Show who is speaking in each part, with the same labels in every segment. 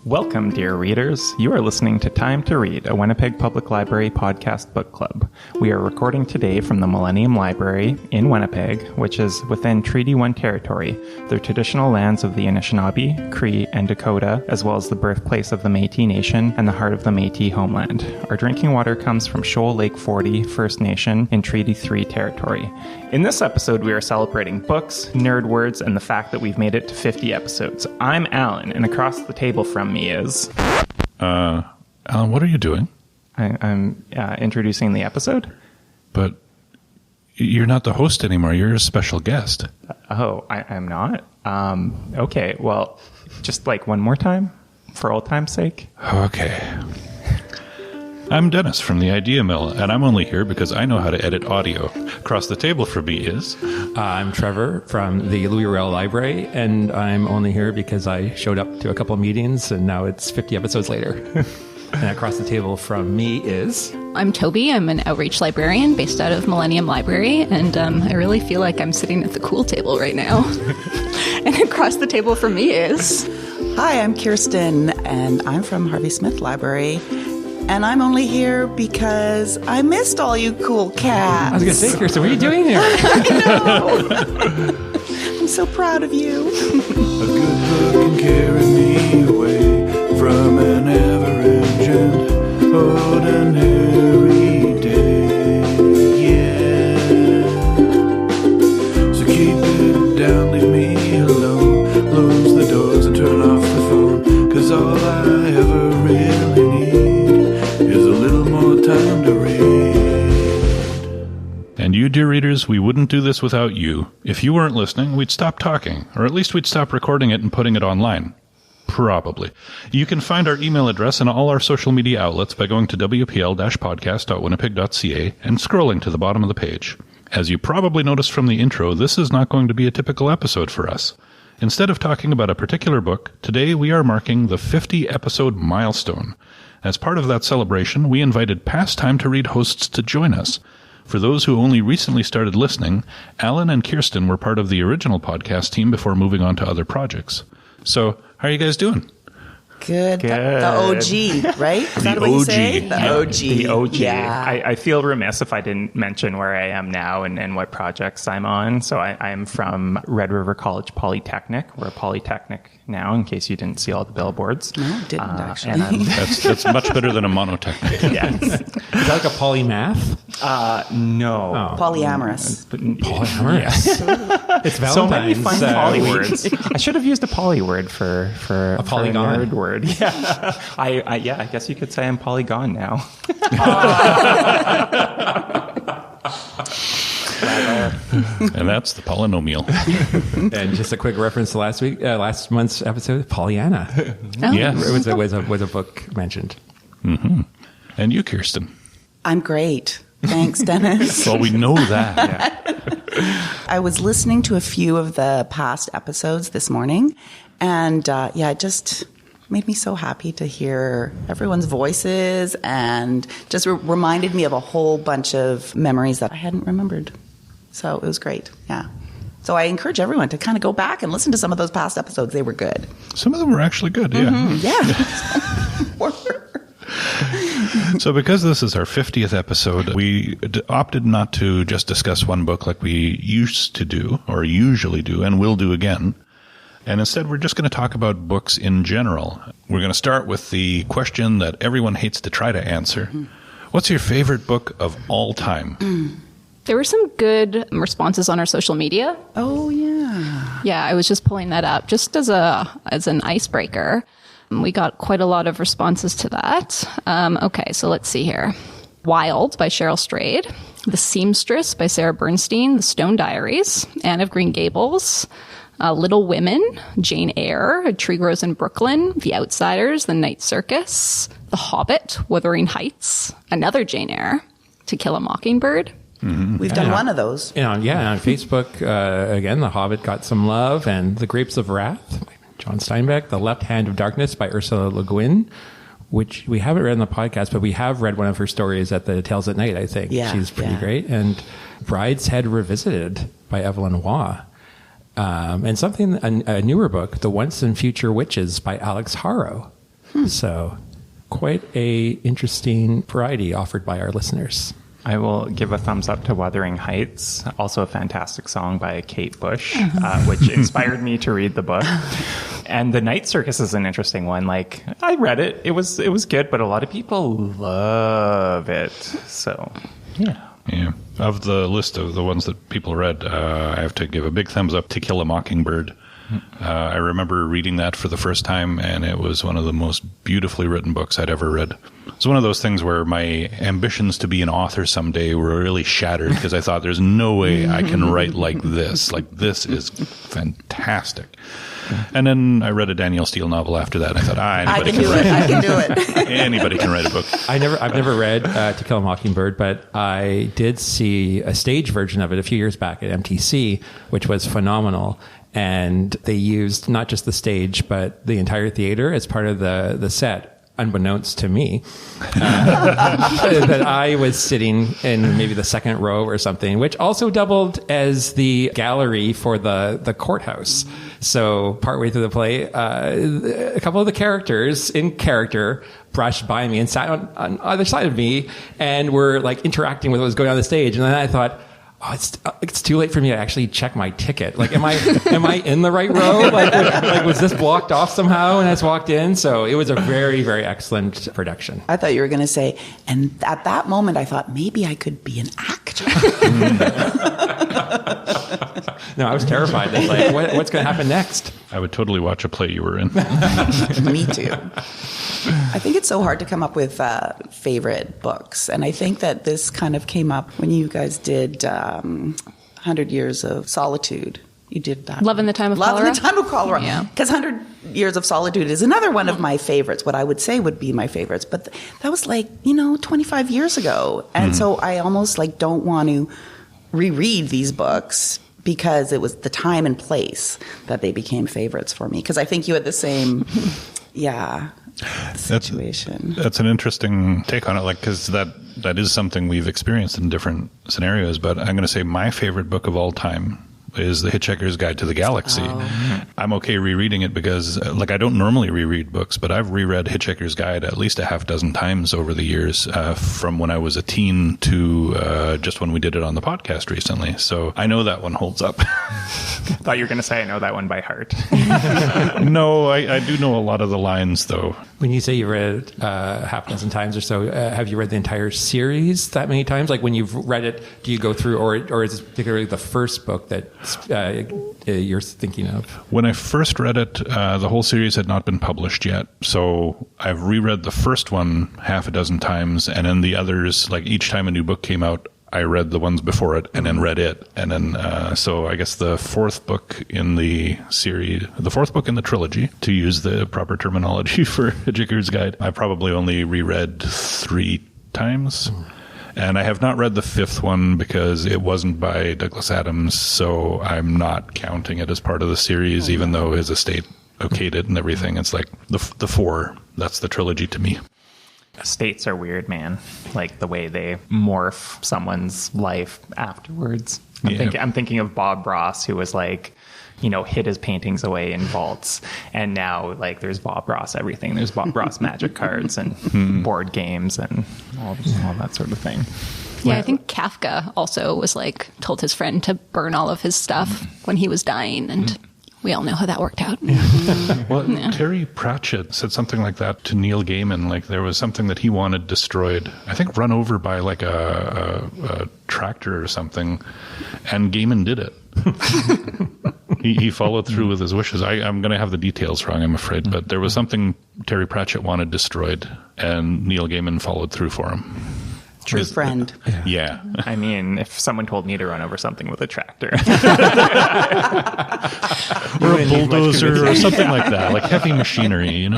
Speaker 1: Welcome, dear readers. You are listening to Time to Read, a Winnipeg Public Library podcast book club. We are recording today from the Millennium Library in Winnipeg, which is within Treaty 1 territory, the traditional lands of the Anishinaabe, Cree, and Dakota, as well as the birthplace of the Métis Nation and the heart of the Métis homeland. Our drinking water comes from Shoal Lake 40 First Nation in Treaty 3 territory. In this episode, we are celebrating books, nerd words, and the fact that we've made it to 50 episodes. I'm Alan, and across the table from me is...
Speaker 2: Alan, what are you doing?
Speaker 1: I'm introducing the episode.
Speaker 2: But you're not the host anymore. You're a special guest.
Speaker 1: I'm not? Okay, well, just like one more time, for old time's sake.
Speaker 2: Okay. I'm Dennis from the Idea Mill, and I'm only here because I know how to edit audio. Across the table from me is...
Speaker 3: I'm Trevor from the Louis Royal Library, and I'm only here because I showed up to a couple of meetings, and now it's 50 episodes later. And across the table from me is...
Speaker 4: I'm Toby. I'm an outreach librarian based out of Millennium Library, and I really feel like I'm sitting at the cool table right now. And across the table from me is...
Speaker 5: Hi, I'm Kirsten, and I'm from Harvey Smith Library. And I'm only here because I missed all you cool cats.
Speaker 3: I was going to say, Kirsten, what are you doing here?
Speaker 5: I know. I'm so proud of you.
Speaker 6: A good book can carry me away from an average and ordinary day. Yeah. So keep it down, leave me alone. Close the doors and turn off the phone. 'Cause all I ever really need is a little more time to read.
Speaker 2: And you, dear readers, we wouldn't do this without you. If you weren't listening, we'd stop talking, or at least we'd stop recording it and putting it online. Probably. You can find our email address and all our social media outlets by going to wpl-podcast.winnipeg.ca and scrolling to the bottom of the page. As you probably noticed from the intro, this is not going to be a typical episode for us. Instead of talking about a particular book, today we are marking the 50-episode milestone. As part of that celebration, we invited past Time to Read hosts to join us. For those who only recently started listening, Alan and Kirsten were part of the original podcast team before moving on to other projects. So, how are you guys doing?
Speaker 5: Good. The OG, right? Is that what you say? The OG.
Speaker 1: The OG.
Speaker 5: Yeah.
Speaker 1: I feel remiss if I didn't mention where I am now and what projects I'm on. So I'm from Red River College Polytechnic. We're a Polytechnic now, in case you didn't see all the billboards.
Speaker 5: No, didn't actually.
Speaker 1: And
Speaker 2: That's much better than a monotechnic.
Speaker 1: yes.
Speaker 3: Is that like a polymath?
Speaker 1: No.
Speaker 3: Oh.
Speaker 5: Polyamorous.
Speaker 3: Polyamorous. It's Valentine's.
Speaker 1: So many fun poly words. I should have used a poly word for
Speaker 3: a polygon.
Speaker 1: For a nerd word. Yeah. I guess you could say I'm polygon now.
Speaker 2: And that's the polynomial.
Speaker 3: And just a quick reference to last month's episode, Pollyanna.
Speaker 4: Oh.
Speaker 2: Yes.
Speaker 3: was a book mentioned.
Speaker 2: Mm-hmm. And you, Kirsten?
Speaker 5: I'm great. Thanks, Dennis.
Speaker 2: Well, we know that.
Speaker 1: Yeah.
Speaker 5: I was listening to a few of the past episodes this morning, and it just made me so happy to hear everyone's voices and just reminded me of a whole bunch of memories that I hadn't remembered. So it was great, yeah. So I encourage everyone to kind of go back and listen to some of those past episodes. They were good.
Speaker 2: Some of them were actually good, yeah.
Speaker 5: Mm-hmm, yeah.
Speaker 2: So because this is our 50th episode, we opted not to just discuss one book like we used to do, or usually do, and will do again. And instead, we're just going to talk about books in general. We're going to start with the question that everyone hates to try to answer. Mm-hmm. What's your favorite book of all time?
Speaker 4: There were some good responses on our social media.
Speaker 5: Oh, yeah.
Speaker 4: Yeah, I was just pulling that up just as an icebreaker. We got quite a lot of responses to that. Okay, so let's see here. Wild by Cheryl Strayed, The Seamstress by Sarah Bernstein, The Stone Diaries, Anne of Green Gables, Little Women, Jane Eyre, A Tree Grows in Brooklyn, The Outsiders, The Night Circus, The Hobbit, Wuthering Heights, another Jane Eyre, To Kill a Mockingbird.
Speaker 5: Mm-hmm. We've done one of those.
Speaker 3: And on Facebook, again, The Hobbit got some love, and The Grapes of Wrath by John Steinbeck, The Left Hand of Darkness by Ursula Le Guin, which we haven't read in the podcast, but we have read one of her stories at the Tales at Night, I think.
Speaker 5: Yeah,
Speaker 3: she's pretty great. And Brideshead Revisited by Evelyn Waugh. And a newer book, The Once and Future Witches by Alex Harrow. So quite a interesting variety offered by our listeners.
Speaker 1: I will give a thumbs up to Wuthering Heights, also a fantastic song by Kate Bush, which inspired me to read the book. And The Night Circus is an interesting one. Like, I read it. It was good, but a lot of people love it. So, yeah.
Speaker 2: Yeah. Of the list of the ones that people read, I have to give a big thumbs up to Kill a Mockingbird. I remember reading that for the first time, and it was one of the most beautifully written books I'd ever read. It's one of those things where my ambitions to be an author someday were really shattered because I thought there's no way I can write like this. Like, this is fantastic. And then I read a Danielle Steele novel after that. And I thought, anybody can write it.
Speaker 5: I can do it.
Speaker 2: Anybody can write a book.
Speaker 3: I've never read To Kill a Mockingbird, but I did see a stage version of it a few years back at MTC, which was phenomenal. And they used not just the stage, but the entire theater as part of the set, unbeknownst to me, that I was sitting in maybe the second row or something, which also doubled as the gallery for the courthouse. So partway through the play, a couple of the characters in character brushed by me and sat on either side of me and were like interacting with what was going on the stage. And then I thought, oh, it's too late for me to actually check my ticket. Like, am I in the right row? Like, was this blocked off somehow and I just walked in? So it was a very, very excellent production.
Speaker 5: I thought you were going to say, and at that moment I thought maybe I could be an actor.
Speaker 3: No, I was terrified. It's like, what's going to happen next?
Speaker 2: I would totally watch a play you were in.
Speaker 5: Me too. I think it's so hard to come up with favorite books. And I think that this kind of came up when you guys did 100 Years of Solitude. You did that.
Speaker 4: Love in the Time of
Speaker 5: Love
Speaker 4: Cholera?
Speaker 5: in the Time of Cholera.
Speaker 4: Yeah.
Speaker 5: Because 100 Years of Solitude is another one of my favorites, what I would say would be my favorites. But that was 25 years ago. And so I almost don't want to reread these books because it was the time and place that they became favorites for me. Because I think you had the same, situation.
Speaker 2: That's an interesting take on it, because that is something we've experienced in different scenarios. But I'm going to say my favorite book of all time is The Hitchhiker's Guide to the Galaxy.
Speaker 5: Oh.
Speaker 2: I'm okay rereading it because, I don't normally reread books, but I've reread Hitchhiker's Guide at least a half dozen times over the years, from when I was a teen to just when we did it on the podcast recently. So I know that one holds up.
Speaker 1: I thought you were going to say I know that one by heart.
Speaker 2: No, I do know a lot of the lines, though.
Speaker 3: When you say you read it half dozen times or so, have you read the entire series that many times? Like, when you've read it, do you go through, or is it particularly the first book that you're thinking of?
Speaker 2: When I first read it, the whole series had not been published yet. So I've reread the first one half a dozen times, and then the others, each time a new book came out, I read the ones before it and then read it. And then, so I guess the fourth book in the series, the fourth book in the trilogy, to use the proper terminology for Hitchhiker's Guide, I probably only reread 3 times. And I have not read the 5th one because it wasn't by Douglas Adams, so I'm not counting it as part of the series, even though his estate okayed it and everything. It's like the 4, that's the trilogy to me.
Speaker 1: Estates are weird, man. Like the way they morph someone's life afterwards. I'm thinking of Bob Ross, who was hid his paintings away in vaults, and now there's Bob Ross everything. There's Bob Ross magic cards and board games and all that sort of thing.
Speaker 4: Yeah, I think Kafka also was told his friend to burn all of his stuff when he was dying, and we all know how that worked out.
Speaker 2: Well, Terry Pratchett said something like that to Neil Gaiman. There was something that he wanted destroyed, I think run over by a tractor or something, and Gaiman did it. He followed through with his wishes. I'm going to have the details wrong, I'm afraid, but there was something Terry Pratchett wanted destroyed, and Neil Gaiman followed through for him.
Speaker 5: True friend.
Speaker 2: Yeah.
Speaker 1: I mean, if someone told me to run over something with a tractor.
Speaker 2: Or a bulldozer or something like that, heavy machinery,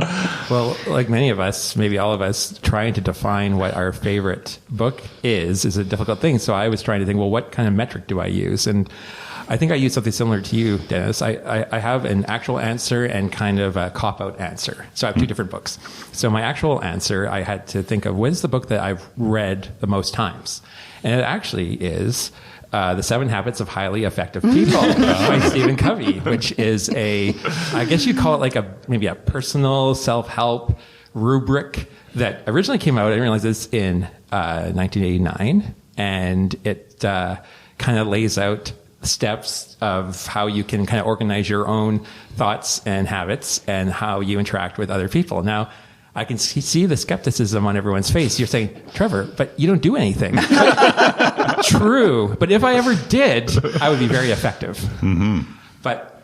Speaker 3: Well, like many of us, maybe all of us, trying to define what our favorite book is a difficult thing. So I was trying to think, well, what kind of metric do I use? And I think I use something similar to you, Dennis. I have an actual answer and kind of a cop-out answer. So I have 2 different books. So my actual answer, I had to think of, what is the book that I've read the most times? And it actually is The 7 Habits of Highly Effective People by Stephen Covey, which is I guess you'd call it maybe a personal self-help rubric that originally came out, I didn't realize this, in 1989. And it kind of lays out steps of how you can kind of organize your own thoughts and habits and how you interact with other people. Now, I can see the skepticism on everyone's face. You're saying, Trevor, but you don't do anything. True. But if I ever did, I would be very effective.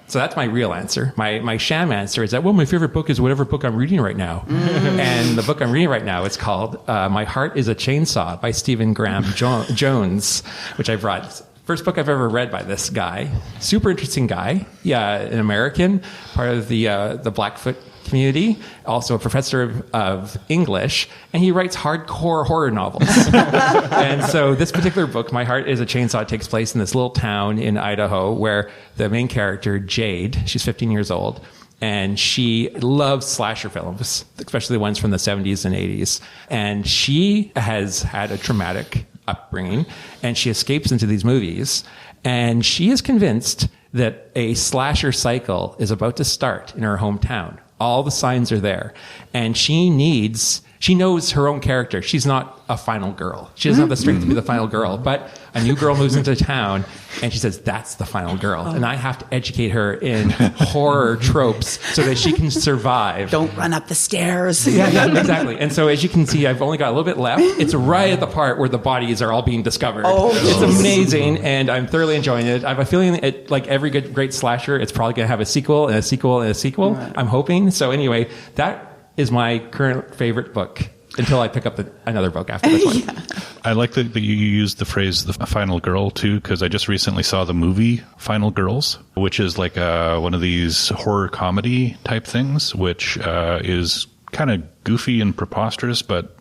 Speaker 3: So that's my real answer. My sham answer is that, well, my favorite book is whatever book I'm reading right now. And the book I'm reading right now is called My Heart is a Chainsaw by Stephen Graham Jones, which I brought. First book I've ever read by this guy. Super interesting guy. Yeah, an American, part of the Blackfoot community, also a professor of English, and he writes hardcore horror novels. And so this particular book, My Heart is a Chainsaw, takes place in this little town in Idaho where the main character, Jade, she's 15 years old, and she loves slasher films, especially the ones from the 70s and 80s. And she has had a traumatic upbringing, and she escapes into these movies, and she is convinced that a slasher cycle is about to start in her hometown. All the signs are there. And she knows her own character. She's not a final girl. She doesn't have the strength to be the final girl. But a new girl moves into town, and she says, that's the final girl. And I have to educate her in horror tropes so that she can survive.
Speaker 5: Don't run up the stairs.
Speaker 3: Yeah, exactly. And so as you can see, I've only got a little bit left. It's right at the part where the bodies are all being discovered. It's amazing, and I'm thoroughly enjoying it. I have a feeling, like every great slasher, it's probably going to have a sequel and a sequel and a sequel. Right. I'm hoping. So anyway, that is my current favorite book until I pick up another book after this one.
Speaker 5: Yeah.
Speaker 2: I like that you used the phrase "the final girl" too, because I just recently saw the movie Final Girls, which is like one of these horror comedy type things, which is kind of goofy and preposterous, but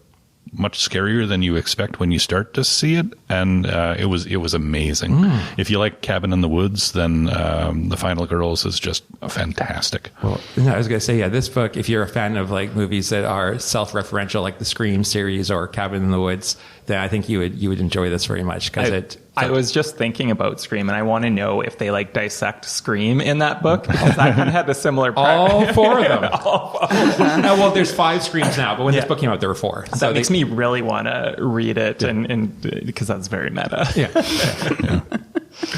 Speaker 2: much scarier than you expect when you start to see it. And it was amazing. If you like Cabin in the Woods, then The Final Girls is just fantastic.
Speaker 3: Well, no, I was going to say, yeah, this book, if you're a fan of like movies that are self-referential, like the Scream series or Cabin in the Woods, then I think you would enjoy this very much, because
Speaker 1: I was just thinking about Scream, and I want to know if they like dissect Scream in that book, because I kind of had a similar
Speaker 3: all four of them. Well, there's 5 Screams now, but when this book came out, there were 4.
Speaker 1: So that makes me really want to read it, and because that's very meta.
Speaker 2: Yeah.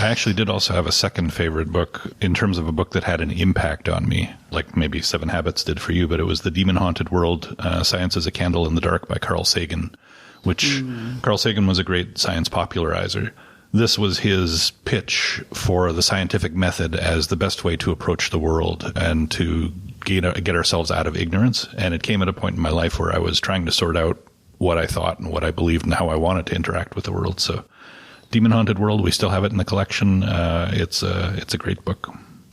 Speaker 2: I actually did also have a second favorite book in terms of a book that had an impact on me, like maybe 7 Habits did for you, but it was The Demon Haunted World, Science is a Candle in the Dark by Carl Sagan, which Carl Sagan was a great science popularizer. This was his pitch for the scientific method as the best way to approach the world and to get ourselves out of ignorance. And it came at a point in my life where I was trying to sort out what I thought and what I believed and how I wanted to interact with the world. So Demon Haunted World, we still have it in the collection. It's a great book.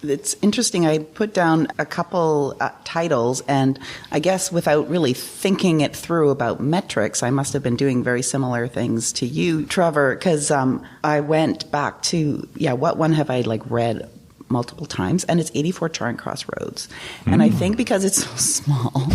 Speaker 5: It's interesting. I put down a couple titles, and I guess without really thinking it through about metrics, I must have been doing very similar things to you, Trevor, because I went back to, what one have I read multiple times? And it's 84 Charing Cross Roads. And I think because it's so small,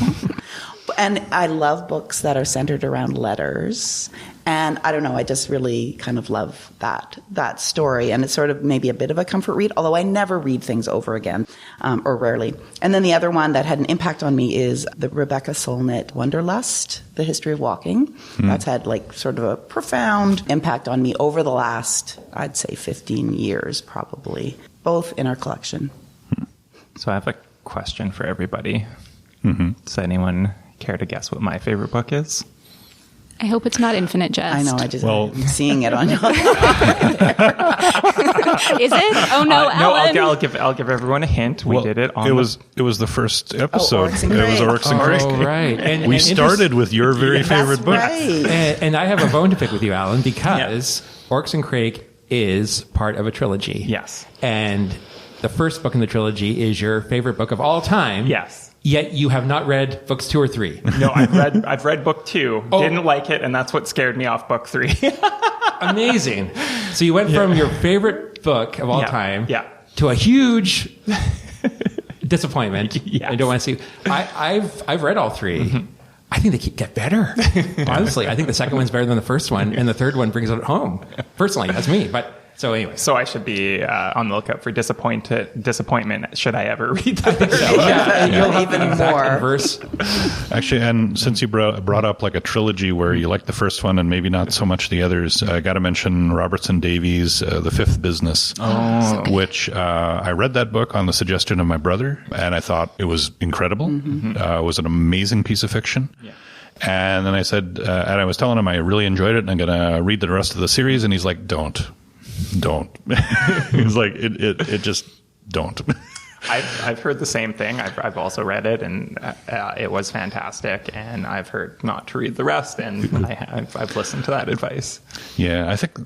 Speaker 5: and I love books that are centered around letters. And I don't know, I just really kind of love that story. And it's sort of maybe a bit of a comfort read, although I never read things over again, or rarely. And then the other one that had an impact on me is the Rebecca Solnit Wanderlust, The History of Walking. That's had sort of a profound impact on me over the last, I'd say 15 years probably, both in our collection.
Speaker 1: So I have a question for everybody. Does anyone care to guess what my favorite book is?
Speaker 4: I hope it's not Infinite Jest.
Speaker 5: I know, I'm seeing it on your
Speaker 4: Is it? Oh no,
Speaker 1: no,
Speaker 4: Ellen.
Speaker 1: I'll give everyone a hint. We did it on
Speaker 2: it was the first episode.
Speaker 5: Orcs and
Speaker 2: it was
Speaker 5: Crake.
Speaker 2: Orcs and Crake.
Speaker 3: Oh, right. And
Speaker 2: we started with your very favorite book.
Speaker 5: Right.
Speaker 3: And I have a bone to pick with you, Alan, because Orcs and Crake is part of a trilogy.
Speaker 1: Yes.
Speaker 3: And the first book in the trilogy is your favorite book of all time.
Speaker 1: Yes.
Speaker 3: Yet you have not read books 2 or 3.
Speaker 1: No, I've read book 2, didn't like it, and that's what scared me off book 3.
Speaker 3: Amazing. So you went from your favorite book of all time to a huge disappointment.
Speaker 1: Yes.
Speaker 3: I don't want to see. I've read all 3. I think they get better. Honestly, I think the second one's better than the first one, and the third one brings it home. Personally, that's me. But So anyway.
Speaker 1: So I should be on the lookout for disappointment should I ever read that.
Speaker 3: You'll have
Speaker 5: Even
Speaker 3: the
Speaker 5: more.
Speaker 3: inverse.
Speaker 2: Actually, and since you brought up like a trilogy where you like the first one and maybe not so much the others, I got to mention Robertson Davies' The Fifth Business, which I read that book on the suggestion of my brother, and I thought it was incredible. It was an amazing piece of fiction. Yeah. And then I said, and I was telling him I really enjoyed it and I'm going to read the rest of the series. And he's like, don't. He's like, it just don't.
Speaker 1: I've heard the same thing. I've also read it, and it was fantastic. And I've heard not to read the rest, and I've listened to that advice.
Speaker 2: Yeah, I think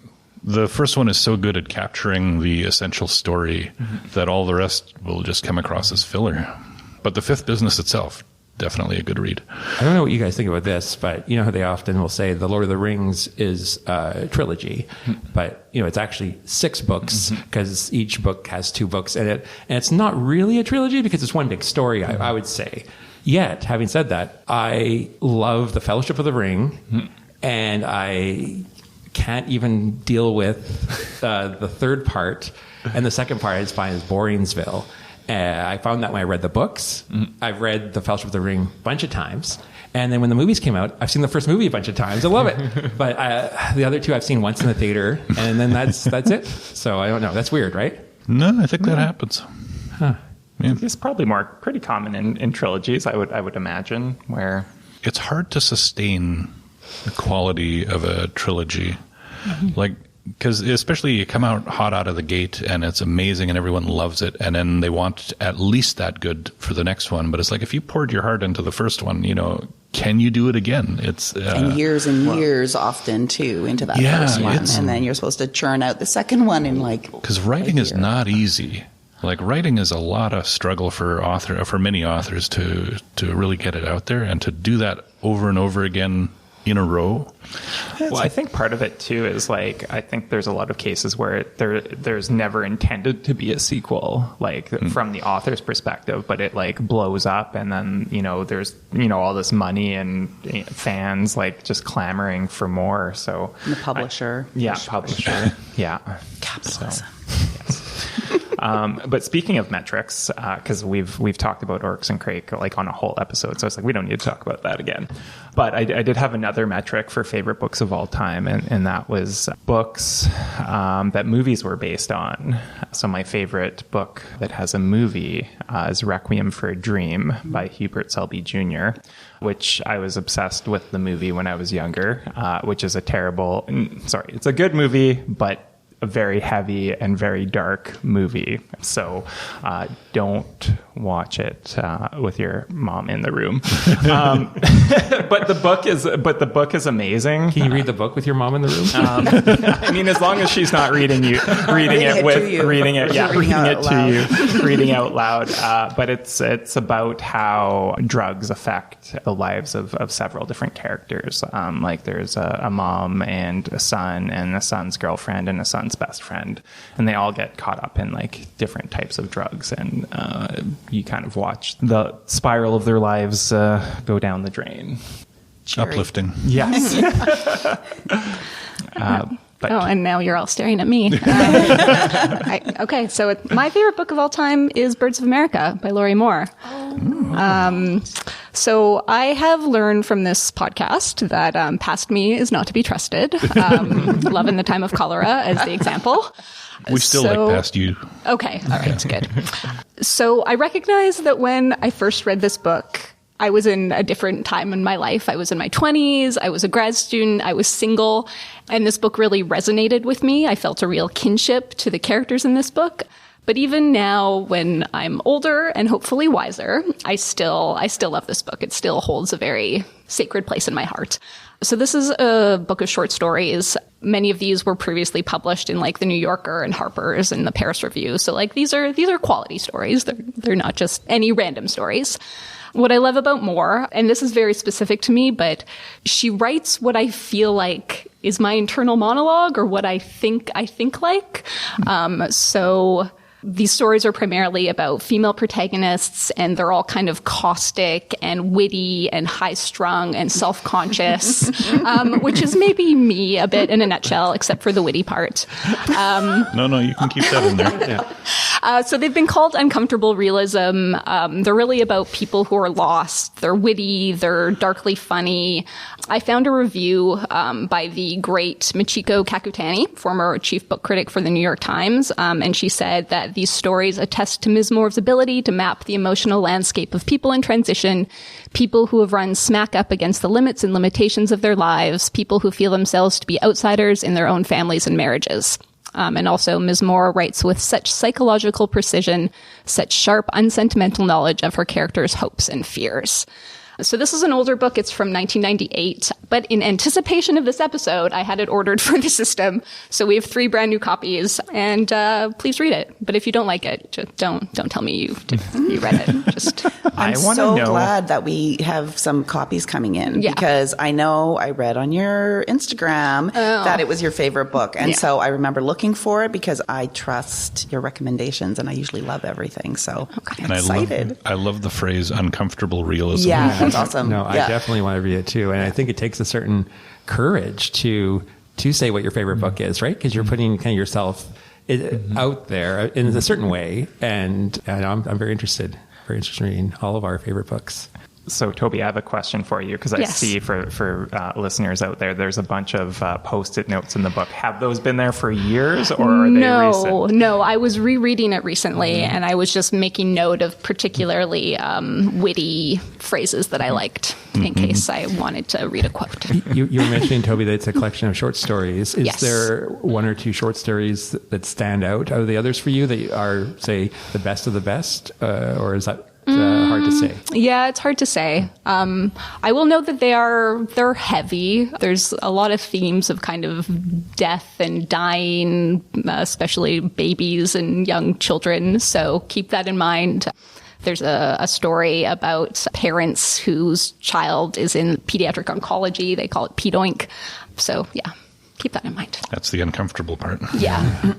Speaker 2: the first one is so good at capturing the essential story that all the rest will just come across as filler. But The Fifth Business itself, definitely a good read.
Speaker 3: I don't know what you guys think about this, but you know how they often will say the Lord of the Rings is a trilogy, but it's actually 6 books because each book has 2 books in it, and it's not really a trilogy because it's one big story. I would say. Yet, having said that, I love the Fellowship of the Ring, and I can't even deal with the third part, and the second part I just find is Boringsville. I found that when I read the books. I've read The Fellowship of the Ring a bunch of times. And then when the movies came out, I've seen the first movie a bunch of times. I love it. But the other 2 I've seen once in the theater, and then that's it. So I don't know. That's weird, right?
Speaker 2: No, I think that happens.
Speaker 3: Huh.
Speaker 2: Yeah.
Speaker 1: It's probably pretty common in trilogies, I would imagine, where
Speaker 2: It's hard to sustain the quality of a trilogy. Like, because especially you come out of the gate and it's amazing and everyone loves it, and then they want at least that good for the next one. But it's like, if you poured your heart into the first one, can you do it again? It's
Speaker 5: and years often too into that first one, and then you're supposed to churn out the second one in
Speaker 2: because writing is not easy. Like, writing is a lot of struggle for many authors to really get it out there, and to do that over and over again in a row.
Speaker 1: Well, I think part of it too is I think there's a lot of cases where there's never intended to be a sequel, from the author's perspective, but it blows up, and then there's all this money and fans just clamoring for more. So
Speaker 5: the publisher,
Speaker 1: publisher,
Speaker 5: capitalism.
Speaker 1: Yes. But speaking of metrics, because we've talked about Oryx and Crake on a whole episode, so it's we don't need to talk about that again. But I did have another metric for favorite books of all time, and that was books that movies were based on. So my favorite book that has a movie is Requiem for a Dream by Hubert Selby Jr., which I was obsessed with the movie when I was younger, which is it's a good movie, but a very heavy and very dark movie. So don't watch it with your mom in the room. But the book is amazing.
Speaker 3: Can you read the book with your mom in the room?
Speaker 1: I mean, as long as she's not reading it out loud. But it's about how drugs affect the lives of several different characters. There's a mom and a son, and a son's girlfriend and a son's best friend, and they all get caught up in different types of drugs, and you kind of watch the spiral of their lives go down the drain.
Speaker 2: Uplifting.
Speaker 1: Yes.
Speaker 4: And now you're all staring at me. Okay, so my favorite book of all time is Birds of America by Laurie Moore. So I have learned from this podcast that past me is not to be trusted. Love in the Time of Cholera as the example.
Speaker 2: We still like past you.
Speaker 4: Okay, all right, good. So I recognize that when I first read this book, I was in a different time in my life. I was in my 20s. I was a grad student. I was single. And this book really resonated with me. I felt a real kinship to the characters in this book. But even now, when I'm older and hopefully wiser, I still love this book. It still holds a very sacred place in my heart. So this is a book of short stories. Many of these were previously published in the New Yorker and Harper's and the Paris Review. So these are quality stories. They're not just any random stories. What I love about Moore, and this is very specific to me, but she writes what I feel like is my internal monologue, or what I think like. So These stories are primarily about female protagonists, and they're all kind of caustic and witty and high-strung and self-conscious, which is maybe me a bit in a nutshell, except for the witty part.
Speaker 2: No, you can keep that in there.
Speaker 4: So they've been called uncomfortable realism. They're really about people who are lost. They're witty. They're darkly funny. I found a review by the great Michiko Kakutani, former chief book critic for the New York Times, and she said that these stories attest to Ms. Moore's ability to map the emotional landscape of people in transition, people who have run smack up against the limits and limitations of their lives, people who feel themselves to be outsiders in their own families and marriages. And also, Ms. Moore writes with such psychological precision, such sharp, unsentimental knowledge of her characters' hopes and fears. So this is an older book. It's from 1998. But in anticipation of this episode, I had it ordered for the system. So we have 3 brand new copies. And please read it. But if you don't like it, just don't tell me you read it. Just
Speaker 5: I'm so glad that we have some copies coming in.
Speaker 4: Yeah.
Speaker 5: Because I know I read on your Instagram that it was your favorite book. And so I remember looking for it because I trust your recommendations and I usually love everything. So I'm excited.
Speaker 2: I love the phrase uncomfortable realism.
Speaker 5: Yeah. That's awesome.
Speaker 3: No, I definitely want to read it too. And I think it takes a certain courage to say what your favorite book is, right? Because you're putting kind of yourself out there in a certain way. And I'm very interested in reading all of our favorite books.
Speaker 1: So, Toby, I have a question for you because I see for listeners out there, there's a bunch of Post-it notes in the book. Have those been there for years or are they recent?
Speaker 4: No, I was rereading it recently and I was just making note of particularly witty phrases that I liked in case I wanted to read a quote.
Speaker 3: You were mentioning, Toby, that it's a collection of short stories. Is
Speaker 4: Yes.
Speaker 3: there 1 or 2 short stories that stand out of the others for you that are, say, the best of the best? Or is that... hard to say.
Speaker 4: Yeah, it's hard to say. I will note that they're heavy. There's a lot of themes of kind of death and dying, especially babies and young children. So keep that in mind. There's a story about parents whose child is in pediatric oncology. They call it pedoink. So yeah, keep that in mind.
Speaker 2: That's the uncomfortable part.
Speaker 4: Yeah.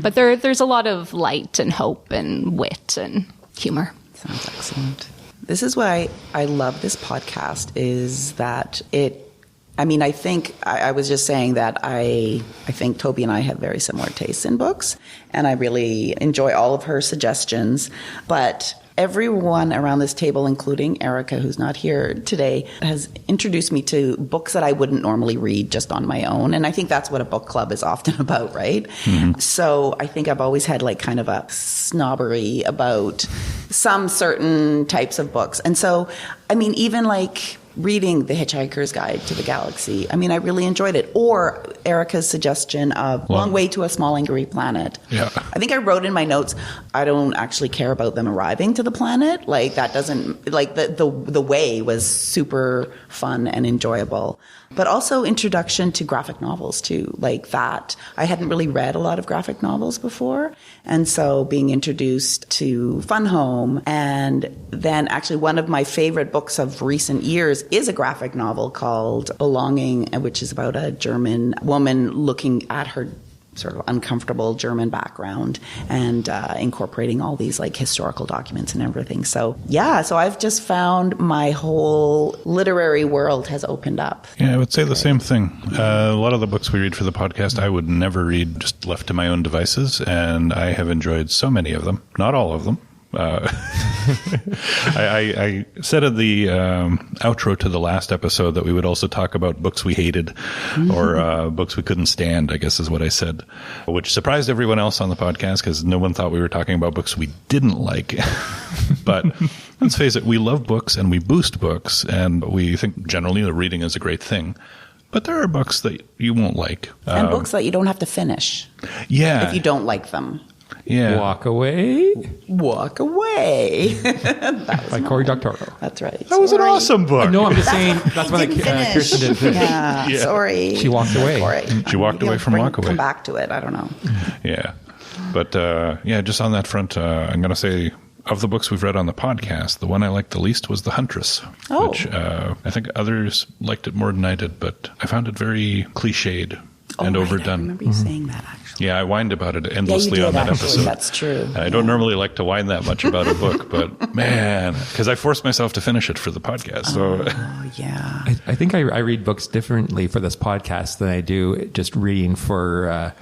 Speaker 4: But there's a lot of light and hope and wit and humor.
Speaker 5: Sounds excellent. This is why I love this podcast is that I think I was just saying that I think Toby and I have very similar tastes in books and I really enjoy all of her suggestions, but everyone around this table, including Erica, who's not here today, has introduced me to books that I wouldn't normally read just on my own. And I think that's what a book club is often about, right? Mm-hmm. So I think I've always had like kind of a snobbery about some certain types of books. And so, even like reading The Hitchhiker's Guide to the Galaxy, I really enjoyed it. Or Erica's suggestion of Long Way to a Small Angry Planet.
Speaker 2: Yeah.
Speaker 5: I think I wrote in my notes, I don't actually care about them arriving to the planet. Like that doesn't, like the way was super fun and enjoyable. But also introduction to graphic novels too, like that. I hadn't really read a lot of graphic novels before. And so being introduced to Fun Home, and then actually one of my favorite books of recent years is a graphic novel called Belonging, which is about a German woman looking at her sort of uncomfortable German background and incorporating all these like historical documents and everything. So I've just found my whole literary world has opened up.
Speaker 2: Yeah, I would say the same thing. A lot of the books we read for the podcast, I would never read just left to my own devices, and I have enjoyed so many of them. Not all of them. I said in the outro to the last episode that we would also talk about books we hated or books we couldn't stand, I guess is what I said, which surprised everyone else on the podcast because no one thought we were talking about books we didn't like. But let's face it, we love books and we boost books, and we think generally that reading is a great thing. But there are books that you won't like.
Speaker 5: And books that you don't have to finish.
Speaker 2: Yeah.
Speaker 5: If you don't like them.
Speaker 3: Yeah. Walk Away.
Speaker 5: By
Speaker 3: Cory Doctorow.
Speaker 5: That's right.
Speaker 2: That was an awesome book.
Speaker 3: No, I'm just saying that's what Kirsten didn't finish.
Speaker 5: Yeah, sorry.
Speaker 3: She walked away.
Speaker 2: She walked away from Walk Away.
Speaker 5: Come back to it. I don't know.
Speaker 2: Yeah. But just on that front, I'm going to say of the books we've read on the podcast, the one I liked the least was The Huntress, which I think others liked it more than I did, but I found it very cliched and overdone.
Speaker 5: I remember you saying that, actually.
Speaker 2: Yeah, I whined about it
Speaker 5: Yeah, you
Speaker 2: endlessly
Speaker 5: did,
Speaker 2: on that
Speaker 5: actually.
Speaker 2: episode.
Speaker 5: That's true.
Speaker 2: And I don't normally like to whine that much about a book, but man, because I forced myself to finish it for the podcast. So
Speaker 5: Oh, yeah.
Speaker 3: I think I read books differently for this podcast than I do just reading for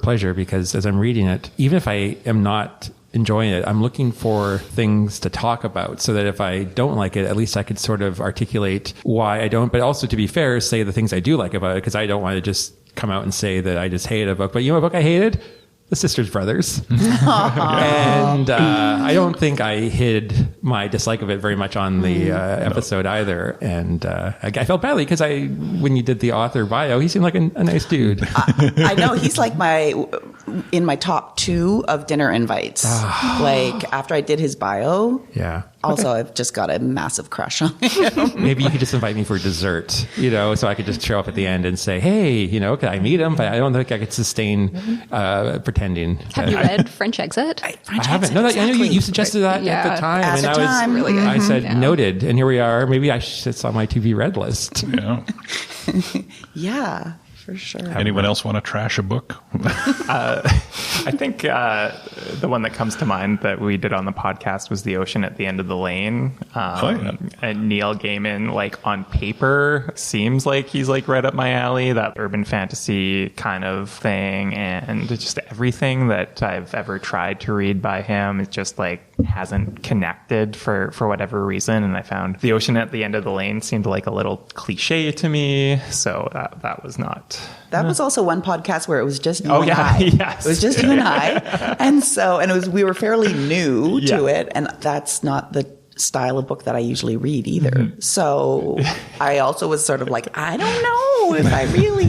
Speaker 3: pleasure, because as I'm reading it, even if I am not enjoying it, I'm looking for things to talk about, so that if I don't like it, at least I could sort of articulate why I don't, but also, to be fair, say the things I do like about it, because I don't want to just come out and say that I just hated a book. But you know what book I hated? The Sisters Brothers. And I don't think I hid my dislike of it very much on the episode either. And I felt badly because when you did the author bio, he seemed like a nice dude.
Speaker 5: I know he's like in my top 2 of dinner invites. Like after I did his bio.
Speaker 3: Yeah.
Speaker 5: Also, I've just got a massive crush on him.
Speaker 3: Maybe you could just invite me for dessert, so I could just show up at the end and say, hey, can I meet him? But I don't think I could sustain pretending.
Speaker 4: Have you read French Exit?
Speaker 3: I haven't. No, I know you suggested that at the time.
Speaker 5: At the time.
Speaker 4: Really good.
Speaker 3: I said noted, and here we are. Maybe it's on my to-be read list.
Speaker 2: yeah.
Speaker 5: Yeah, for sure.
Speaker 2: Anyone else want to trash a book?
Speaker 1: I think the one that comes to mind that we did on the podcast was The Ocean at the End of the Lane. And Neil Gaiman, like on paper, seems like he's like right up my alley, that urban fantasy kind of thing. And just everything that I've ever tried to read by him, it just like hasn't connected for whatever reason. And I found The Ocean at the End of the Lane seemed like a little cliche to me. So that was not...
Speaker 5: That was also one podcast where it was just you
Speaker 1: Oh,
Speaker 5: and
Speaker 1: yeah.
Speaker 5: I.
Speaker 1: Yes.
Speaker 5: It was just you and I. And we were fairly new to
Speaker 1: Yeah.
Speaker 5: it. And that's not the style of book that I usually read either. So I also was sort of like, I don't know if I really...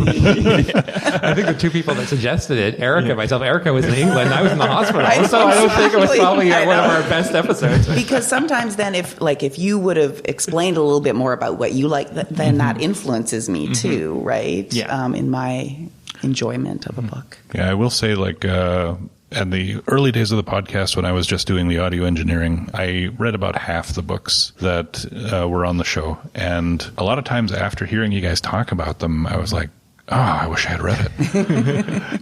Speaker 3: I think the 2 people that suggested it, Erica and myself. Erica was in England, and I was in the hospital.
Speaker 5: I know,
Speaker 3: So I don't think it was
Speaker 5: exactly.
Speaker 3: probably
Speaker 5: I
Speaker 3: one of
Speaker 5: know.
Speaker 3: our best episodes.
Speaker 5: Because sometimes then if you would have explained a little bit more about what you like, then that influences me too, right?
Speaker 1: Yeah.
Speaker 5: In my enjoyment of a book.
Speaker 2: Yeah, I will say, like, in the early days of the podcast, when I was just doing the audio engineering, I read about half the books that were on the show. And a lot of times after hearing you guys talk about them, I was like, oh, I wish I had read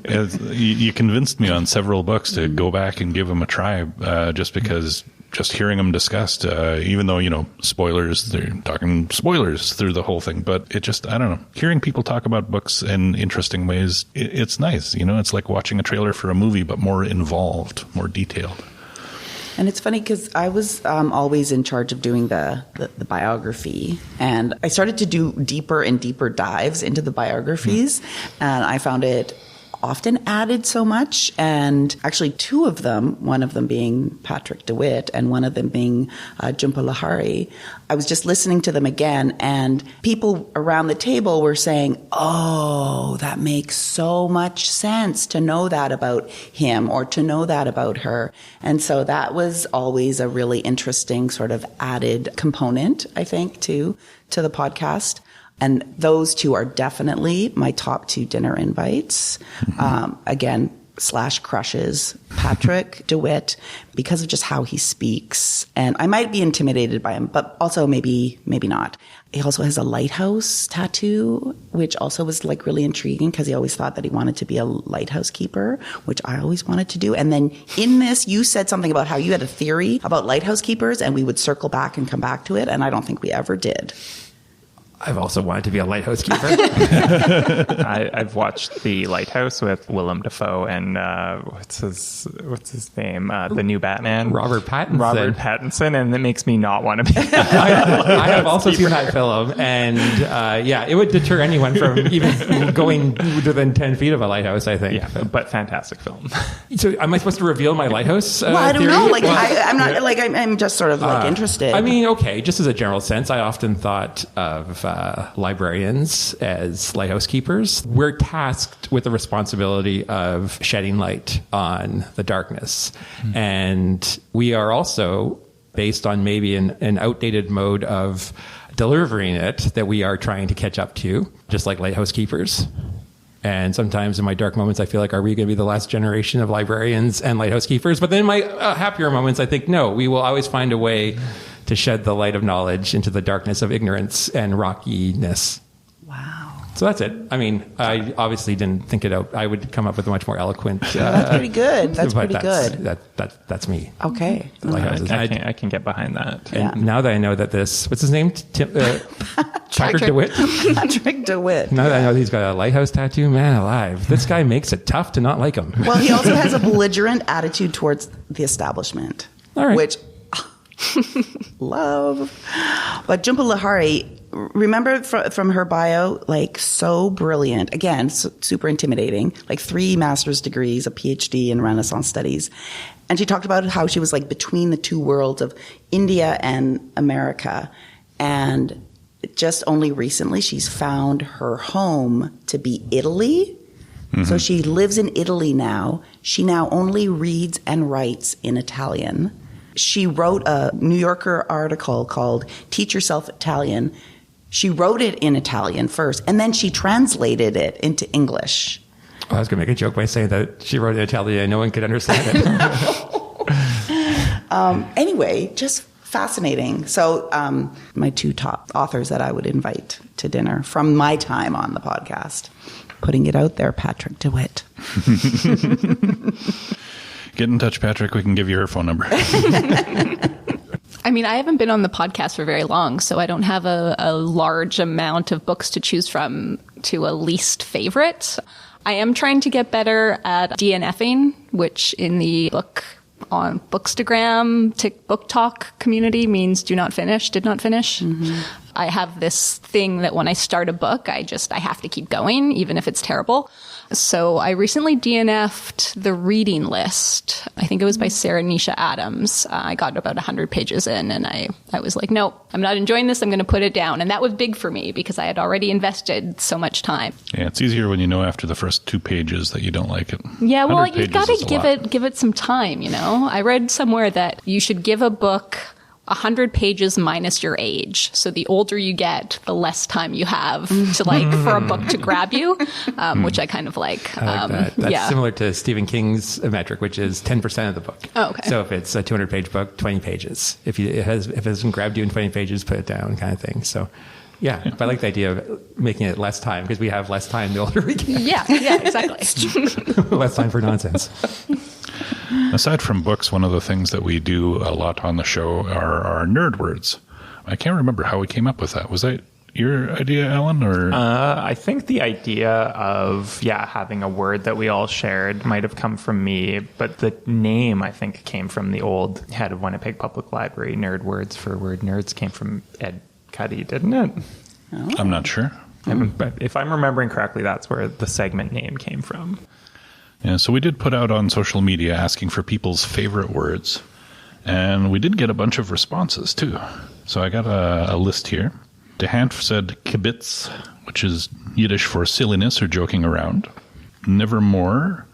Speaker 2: it. You convinced me on several books to go back and give them a try, just because just hearing them discussed, even though, spoilers, they're talking spoilers through the whole thing. But it just, I don't know, hearing people talk about books in interesting ways, it's nice. It's like watching a trailer for a movie, but more involved, more detailed.
Speaker 5: And it's funny because I was always in charge of doing the biography, and I started to do deeper and deeper dives into the biographies, and I found it often added so much. And actually 2 of them, one of them being Patrick DeWitt and one of them being Jhumpa Lahiri, I was just listening to them again, and people around the table were saying, oh, that makes so much sense to know that about him or to know that about her. And so that was always a really interesting sort of added component, I think, to the podcast. And those 2 are definitely my top 2 dinner invites. Again, / crushes. Patrick DeWitt, because of just how he speaks. And I might be intimidated by him, but also maybe not. He also has a lighthouse tattoo, which also was like really intriguing because he always thought that he wanted to be a lighthouse keeper, which I always wanted to do. And then in this, you said something about how you had a theory about lighthouse keepers and we would circle back and come back to it. And I don't think we ever did.
Speaker 3: I've also wanted to be a lighthouse keeper.
Speaker 1: I've watched The Lighthouse with Willem Dafoe and what's his name? The new Batman,
Speaker 3: Robert Pattinson.
Speaker 1: And it makes me not want to be.
Speaker 3: I have also seen that film, and it would deter anyone from even going within 10 feet of a lighthouse, I think.
Speaker 1: Yeah, but fantastic film.
Speaker 3: So am I supposed to reveal my lighthouse
Speaker 5: Well, I don't
Speaker 3: theory?
Speaker 5: know. Like,
Speaker 3: Well,
Speaker 5: I'm not, like, I'm just sort of like interested.
Speaker 3: I mean, okay, just as a general sense, I often thought of librarians as lighthouse keepers. We're tasked with the responsibility of shedding light on the darkness. And we are also, based on maybe an outdated mode of delivering it, that we are trying to catch up to, just like lighthouse keepers. And sometimes in my dark moments, I feel like, are we going to be the last generation of librarians and lighthouse keepers? But then in my happier moments, I think, no, we will always find a way to shed the light of knowledge into the darkness of ignorance and rockiness.
Speaker 5: Wow.
Speaker 3: So that's it. I mean, I obviously didn't think it out. I would come up with a much more eloquent.
Speaker 5: That's pretty good. That's pretty good.
Speaker 3: That's me.
Speaker 5: Okay.
Speaker 1: I can get behind that.
Speaker 3: And now that I know that what's his name? Patrick DeWitt.
Speaker 5: Patrick DeWitt.
Speaker 3: Now that I know he's got a lighthouse tattoo, man alive. This guy makes it tough to not like him.
Speaker 5: Well, he also has a belligerent attitude towards the establishment,
Speaker 3: all right.
Speaker 5: Which love. But Jhumpa Lahiri, remember from her bio, like so brilliant. Again, super intimidating. Like 3 master's degrees, a PhD in Renaissance studies. And she talked about how she was like between the two worlds of India and America. And just only recently, she's found her home to be Italy. Mm-hmm. So she lives in Italy now. She now only reads and writes in Italian. She wrote a New Yorker article called Teach Yourself Italian. She wrote it in Italian first, and then she translated it into English.
Speaker 3: Well, I was going to make a joke by saying that she wrote it in Italian and no one could understand it.
Speaker 5: Anyway, just fascinating. So my 2 top authors that I would invite to dinner from my time on the podcast. Putting it out there, Patrick DeWitt.
Speaker 2: Get in touch, Patrick. We can give you her phone number.
Speaker 4: I mean, I haven't been on the podcast for very long, so I don't have a large amount of books to choose from to a least favorite. I am trying to get better at DNFing, which in the book on Bookstagram, Book Talk community means did not finish. Mm-hmm. I have this thing that when I start a book, I have to keep going, even if it's terrible. So I recently DNF'd The Reading List. I think it was by Sarah Nisha Adams. I got about 100 pages in and I was like, no, I'm not enjoying this. I'm going to put it down. And that was big for me because I had already invested so much time.
Speaker 2: Yeah, it's easier when you know after the first 2 pages that you don't like it.
Speaker 4: Yeah, well, you've got to give it some time, you know? I read somewhere that you should give a book 100 pages minus your age. So the older you get, the less time you have to for a book to grab you, which I kind of like.
Speaker 3: I like that. That's similar to Stephen King's metric, which is 10% of the book.
Speaker 4: Oh, okay.
Speaker 3: So if it's a 200-page book, 20 pages. If it hasn't grabbed you in 20 pages, put it down, kind of thing. So. Yeah, but I like the idea of making it less time because we have less time the older we get.
Speaker 4: Yeah, exactly.
Speaker 3: Less time for nonsense.
Speaker 2: Aside from books, one of the things that we do a lot on the show are nerd words. I can't remember how we came up with that. Was that your idea, Alan? Or
Speaker 1: I think the idea of having a word that we all shared might have come from me, but the name I think came from the old head of Winnipeg Public Library. Nerd words for word nerds came from Ed Cuddy, didn't it?
Speaker 5: Oh.
Speaker 2: I'm not sure.
Speaker 1: But if I'm remembering correctly, that's where the segment name came from.
Speaker 2: Yeah, so we did put out on social media asking for people's favorite words, and we did get a bunch of responses too. So I got a list here. DeHant said kibitz, which is Yiddish for silliness or joking around. Nevermore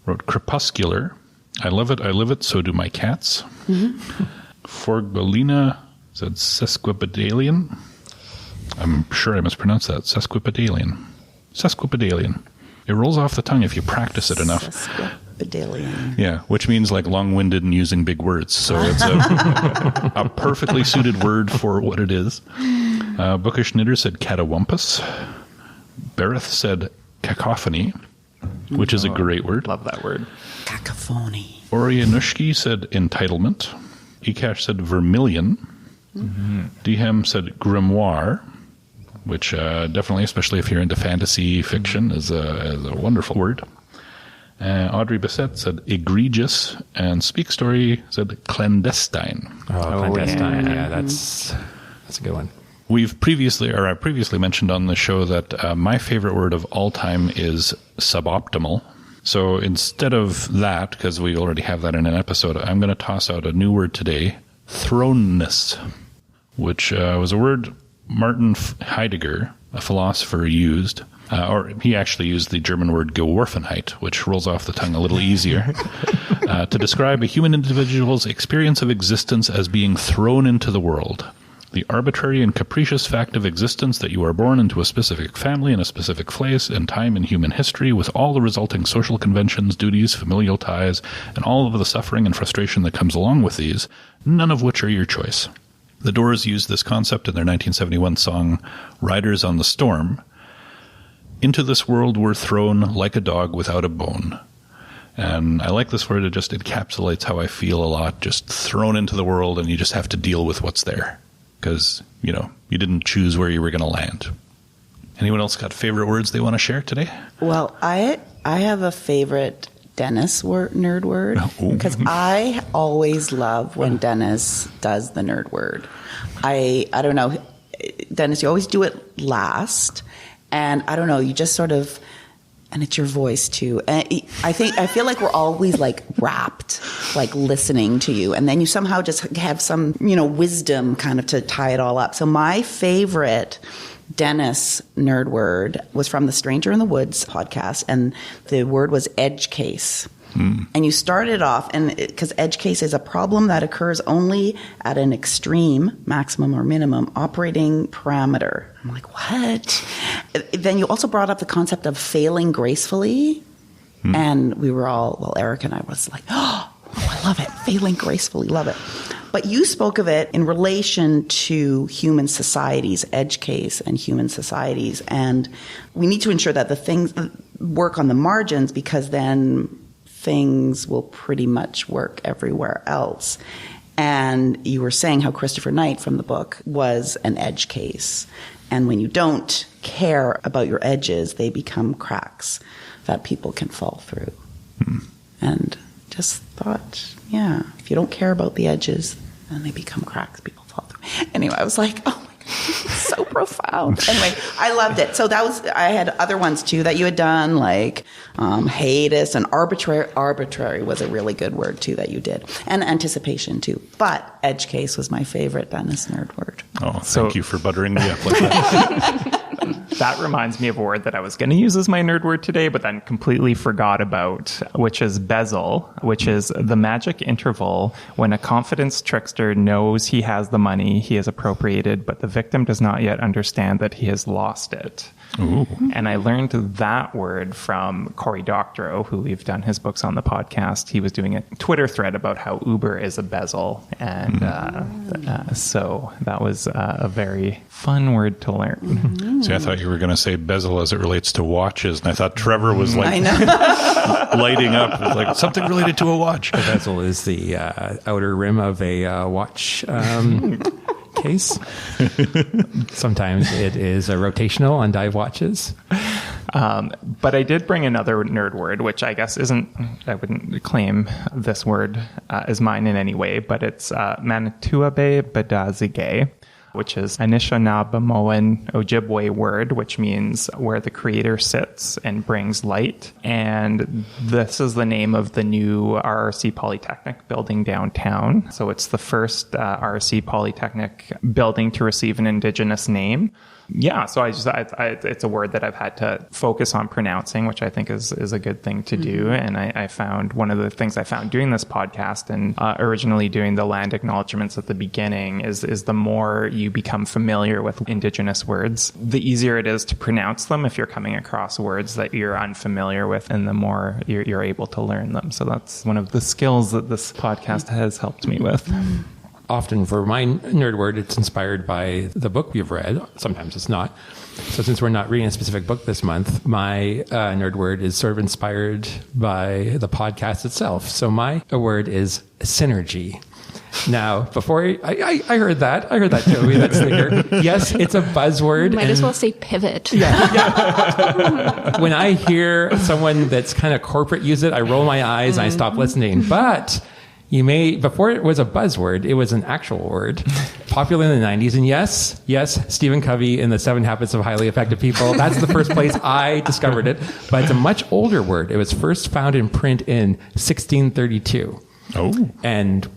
Speaker 2: wrote crepuscular. I love it, I live it, so do my cats. Mm-hmm. Forgolina said sesquipedalian. I'm sure I mispronounced that. Sesquipedalian. It rolls off the tongue if you practice it enough.
Speaker 5: Sesquipedalian.
Speaker 2: Yeah, which means like long-winded and using big words. So it's a perfectly suited word for what it is. Bookish Knitter said catawampus. Bereth said cacophony, which is a great word.
Speaker 1: Love that word.
Speaker 5: Cacophony.
Speaker 2: Orianushki said entitlement. Ekash said vermilion. Mm-hmm. Dehem said grimoire, which definitely, especially if you're into fantasy fiction, is a wonderful word. Audrey Bissett said egregious, and Speak Story said clandestine.
Speaker 3: Clandestine. Yeah, that's a good one.
Speaker 2: I previously mentioned on the show that my favorite word of all time is suboptimal. So instead of that, because we already have that in an episode, I'm going to toss out a new word today, throneness, which was a word Martin Heidegger, a philosopher, used. Or he actually used the German word Geworfenheit, which rolls off the tongue a little easier, to describe a human individual's experience of existence as being thrown into the world. The arbitrary and capricious fact of existence that you are born into a specific family in a specific place and time in human history with all the resulting social conventions, duties, familial ties, and all of the suffering and frustration that comes along with these, none of which are your choice. The Doors used this concept in their 1971 song Riders on the Storm, Into this world we're thrown like a dog without a bone. And I like this word. It just encapsulates how I feel a lot. Just thrown into the world, and you just have to deal with what's there. Because, you didn't choose where you were going to land. Anyone else got favorite words they want to share today?
Speaker 5: Well, I have a favorite Dennis nerd word. Because I always love when Dennis does the nerd word. I don't know. Dennis, you always do it last. And I don't know, you just sort of... And it's your voice too. And I feel like we're always like rapt, like listening to you. And then you somehow just have some, wisdom kind of to tie it all up. So my favorite Dennis nerd word was from the Stranger in the Woods podcast. And the word was edge case. And you started off, and because edge case is a problem that occurs only at an extreme, maximum or minimum, operating parameter. I'm like, what? Then you also brought up the concept of failing gracefully. And we were all, well, Eric and I was like, oh, I love it. Failing gracefully, love it. But you spoke of it in relation to human societies, edge case and human societies. And we need to ensure that the things work on the margins, because then things will pretty much work everywhere else. And you were saying how Christopher Knight from the book was an edge case. And when you don't care about your edges, they become cracks that people can fall through. And just thought, yeah, if you don't care about the edges, then they become cracks people fall through. Anyway, I was like, oh my God, it's so profound. Anyway, I loved it. So I had other ones too that you had done, like hiatus and arbitrary. Arbitrary was a really good word too that you did. And anticipation too. But edge case was my favorite Dennis nerd word.
Speaker 2: Oh, thank you for buttering me up like that.
Speaker 1: That reminds me of a word that I was going to use as my nerd word today, but then completely forgot about, which is bezel, which is the magic interval when a confidence trickster knows he has the money he has appropriated, but the victim does not yet understand that he has lost it. Ooh. And I learned that word from Cory Doctorow, who we've done his books on the podcast. He was doing a Twitter thread about how Uber is a bezel. And so that was a very fun word to learn.
Speaker 2: See, I thought you were going to say bezel as it relates to watches. And I thought Trevor was like lighting up with like something related to a watch.
Speaker 3: A bezel is the outer rim of a watch case. Sometimes it is a rotational on dive watches.
Speaker 1: But I did bring another nerd word, which I guess I wouldn't claim this word as mine in any way, but it's Manituabe Badazige, which is Anishinaabemoan Ojibwe word, which means where the creator sits and brings light. And this is the name of the new RRC Polytechnic building downtown. So it's the first RRC Polytechnic building to receive an Indigenous name. Yeah, so it's a word that I've had to focus on pronouncing, which I think is a good thing to do. And I found one of the things I found doing this podcast and originally doing the land acknowledgements at the beginning is the more you become familiar with Indigenous words, the easier it is to pronounce them if you're coming across words that you're unfamiliar with, and the more you're able to learn them. So that's one of the skills that this podcast has helped me with.
Speaker 3: Often for my nerd word, it's inspired by the book we've read. Sometimes it's not. So since we're not reading a specific book this month, my nerd word is sort of inspired by the podcast itself. So my word is synergy. Now, before I heard that, Joey, that snicker. Yes, it's a buzzword.
Speaker 4: Might as well say pivot.
Speaker 3: Yeah. When I hear someone that's kind of corporate use it, I roll my eyes and I stop listening. But before it was a buzzword, it was an actual word, popular in the 90s. And yes, Stephen Covey in the 7 Habits of Highly Effective People. That's the first place I discovered it. But it's a much older word. It was first found in print in 1632. Oh. And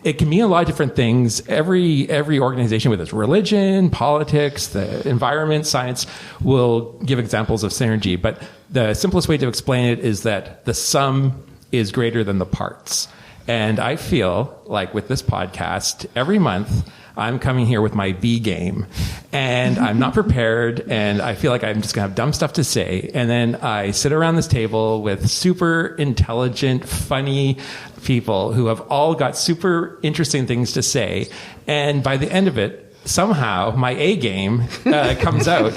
Speaker 3: it can mean a lot of different things. Every organization with its religion, politics, the environment, science will give examples of synergy. But the simplest way to explain it is that the sum is greater than the parts. And I feel like with this podcast, every month I'm coming here with my B game and I'm not prepared and I feel like I'm just gonna have dumb stuff to say. And then I sit around this table with super intelligent, funny people who have all got super interesting things to say. And by the end of it, somehow my A game comes out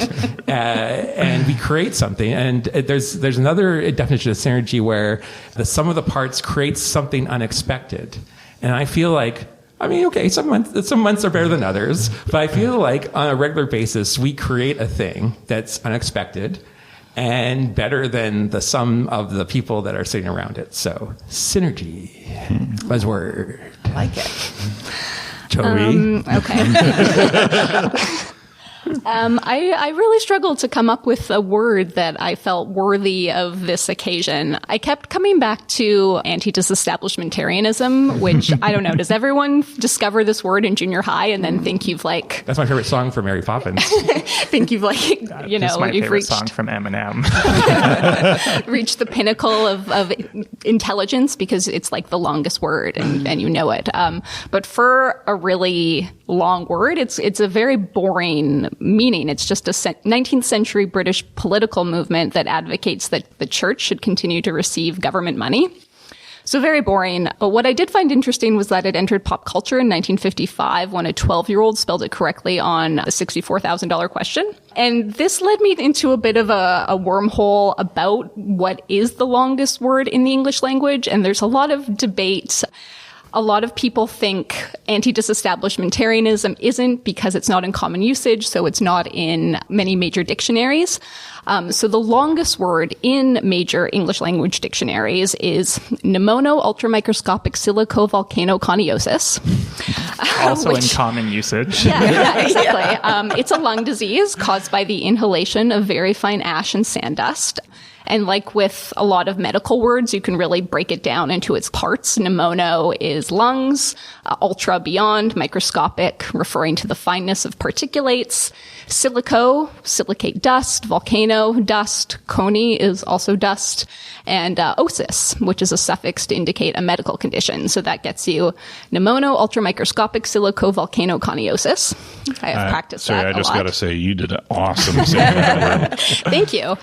Speaker 3: and we create something. And there's another definition of synergy where the sum of the parts creates something unexpected. And I feel like, I mean, okay, some months are better than others, but I feel like on a regular basis, we create a thing that's unexpected and better than the sum of the people that are sitting around it. So, synergy, buzzword.
Speaker 5: I like it.
Speaker 3: Joey.
Speaker 4: Okay. I really struggled to come up with a word that I felt worthy of this occasion. I kept coming back to anti-disestablishmentarianism, which, I don't know, does everyone discover this word in junior high and then think you've like...
Speaker 3: That's my favorite song from Mary Poppins.
Speaker 4: think you've like, you know,
Speaker 1: my
Speaker 4: you've
Speaker 1: favorite
Speaker 4: reached...
Speaker 1: song from Eminem.
Speaker 4: reached the pinnacle of intelligence because it's like the longest word and you know it. But for a really long word, it's a very boring meaning. It's just a 19th century British political movement that advocates that the church should continue to receive government money. So very boring. But what I did find interesting was that it entered pop culture in 1955 when a 12-year-old spelled it correctly on the $64,000 question. And this led me into a bit of a wormhole about what is the longest word in the English language. And there's a lot of debate. A lot of people think anti-disestablishmentarianism isn't because it's not in common usage, so it's not in many major dictionaries. So the longest word in major English language dictionaries is pneumono-ultramicroscopic silico-volcanoconiosis.
Speaker 1: Also in common usage.
Speaker 4: Yeah, exactly. It's a lung disease caused by the inhalation of very fine ash and sand dust. And like with a lot of medical words, you can really break it down into its parts. Pneumono is lungs, ultra beyond, microscopic, referring to the fineness of particulates. Silico, silicate dust, volcano, dust, coney is also dust, and osis, which is a suffix to indicate a medical condition. So that gets you pneumono ultramicroscopic silico-volcanoconiosis. I have practiced that a lot.
Speaker 2: Sorry, I just got to say, you did an awesome saying that word.
Speaker 4: Thank you.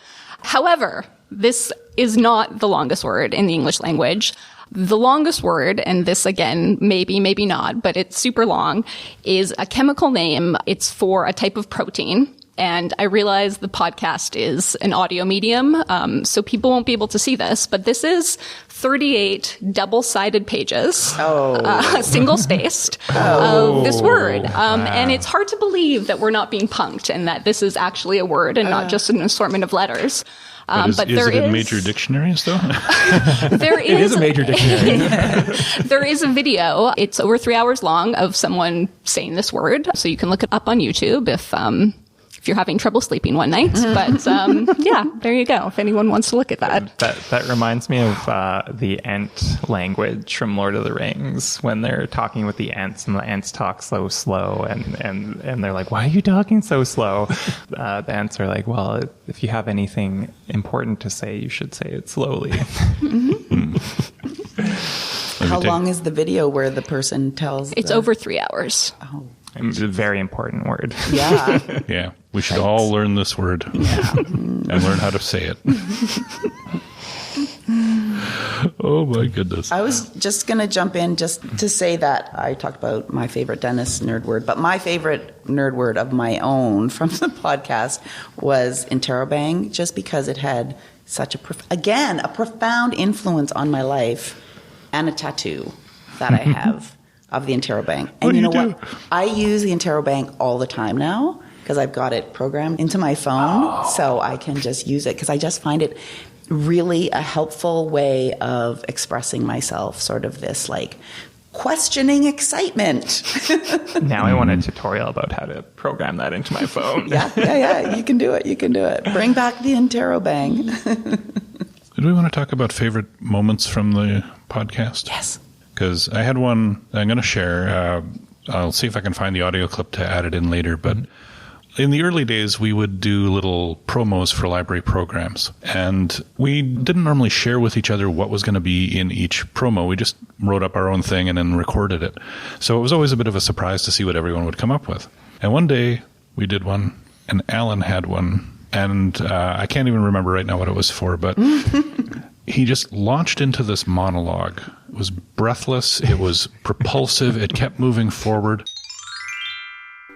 Speaker 4: However, this is not the longest word in the English language. The longest word, and this again, maybe not, but it's super long, is a chemical name. It's for a type of protein. And I realize the podcast is an audio medium, so people won't be able to see this, but this is 38 double-sided pages, single-spaced, of this word. And it's hard to believe that we're not being punked and that this is actually a word and not just an assortment of letters.
Speaker 2: But is it in major dictionaries, though?
Speaker 3: It is a major dictionary.
Speaker 4: There is a video. It's over 3 hours long of someone saying this word. So you can look it up on YouTube if you're having trouble sleeping one night. But yeah, there you go. If anyone wants to look at that.
Speaker 1: That reminds me of the Ent language from Lord of the Rings when they're talking with the Ents and the Ents talk so slow and they're like, why are you talking so slow? The Ents are like, well, if you have anything important to say, you should say it slowly.
Speaker 5: How long is the video where the person tells?
Speaker 4: It's over 3 hours.
Speaker 5: Oh.
Speaker 1: It's a very important word.
Speaker 5: Yeah.
Speaker 2: Yeah. We should all learn this word and learn how to say it. Oh, my goodness.
Speaker 5: I was just going to jump in just to say that I talked about my favorite Dennis nerd word, but my favorite nerd word of my own from the podcast was interrobang, just because it had such a profound influence on my life and a tattoo that I have. Of the interrobang. And you know what? I use the interrobang all the time now because I've got it programmed into my phone, so I can just use it because I just find it really a helpful way of expressing myself, sort of this like questioning excitement.
Speaker 1: Now I want a tutorial about how to program that into my phone.
Speaker 5: Yeah. You can do it. Bring back the interrobang.
Speaker 2: Did we want to talk about favorite moments from the podcast?
Speaker 5: Yes.
Speaker 2: Because I had one I'm going to share. I'll see if I can find the audio clip to add it in later. But in the early days, we would do little promos for library programs. And we didn't normally share with each other what was going to be in each promo. We just wrote up our own thing and then recorded it. So it was always a bit of a surprise to see what everyone would come up with. And one day, we did one, and Alan had one. And I can't even remember right now what it was for, but... He just launched into this monologue. It was breathless. It was propulsive. It kept moving forward.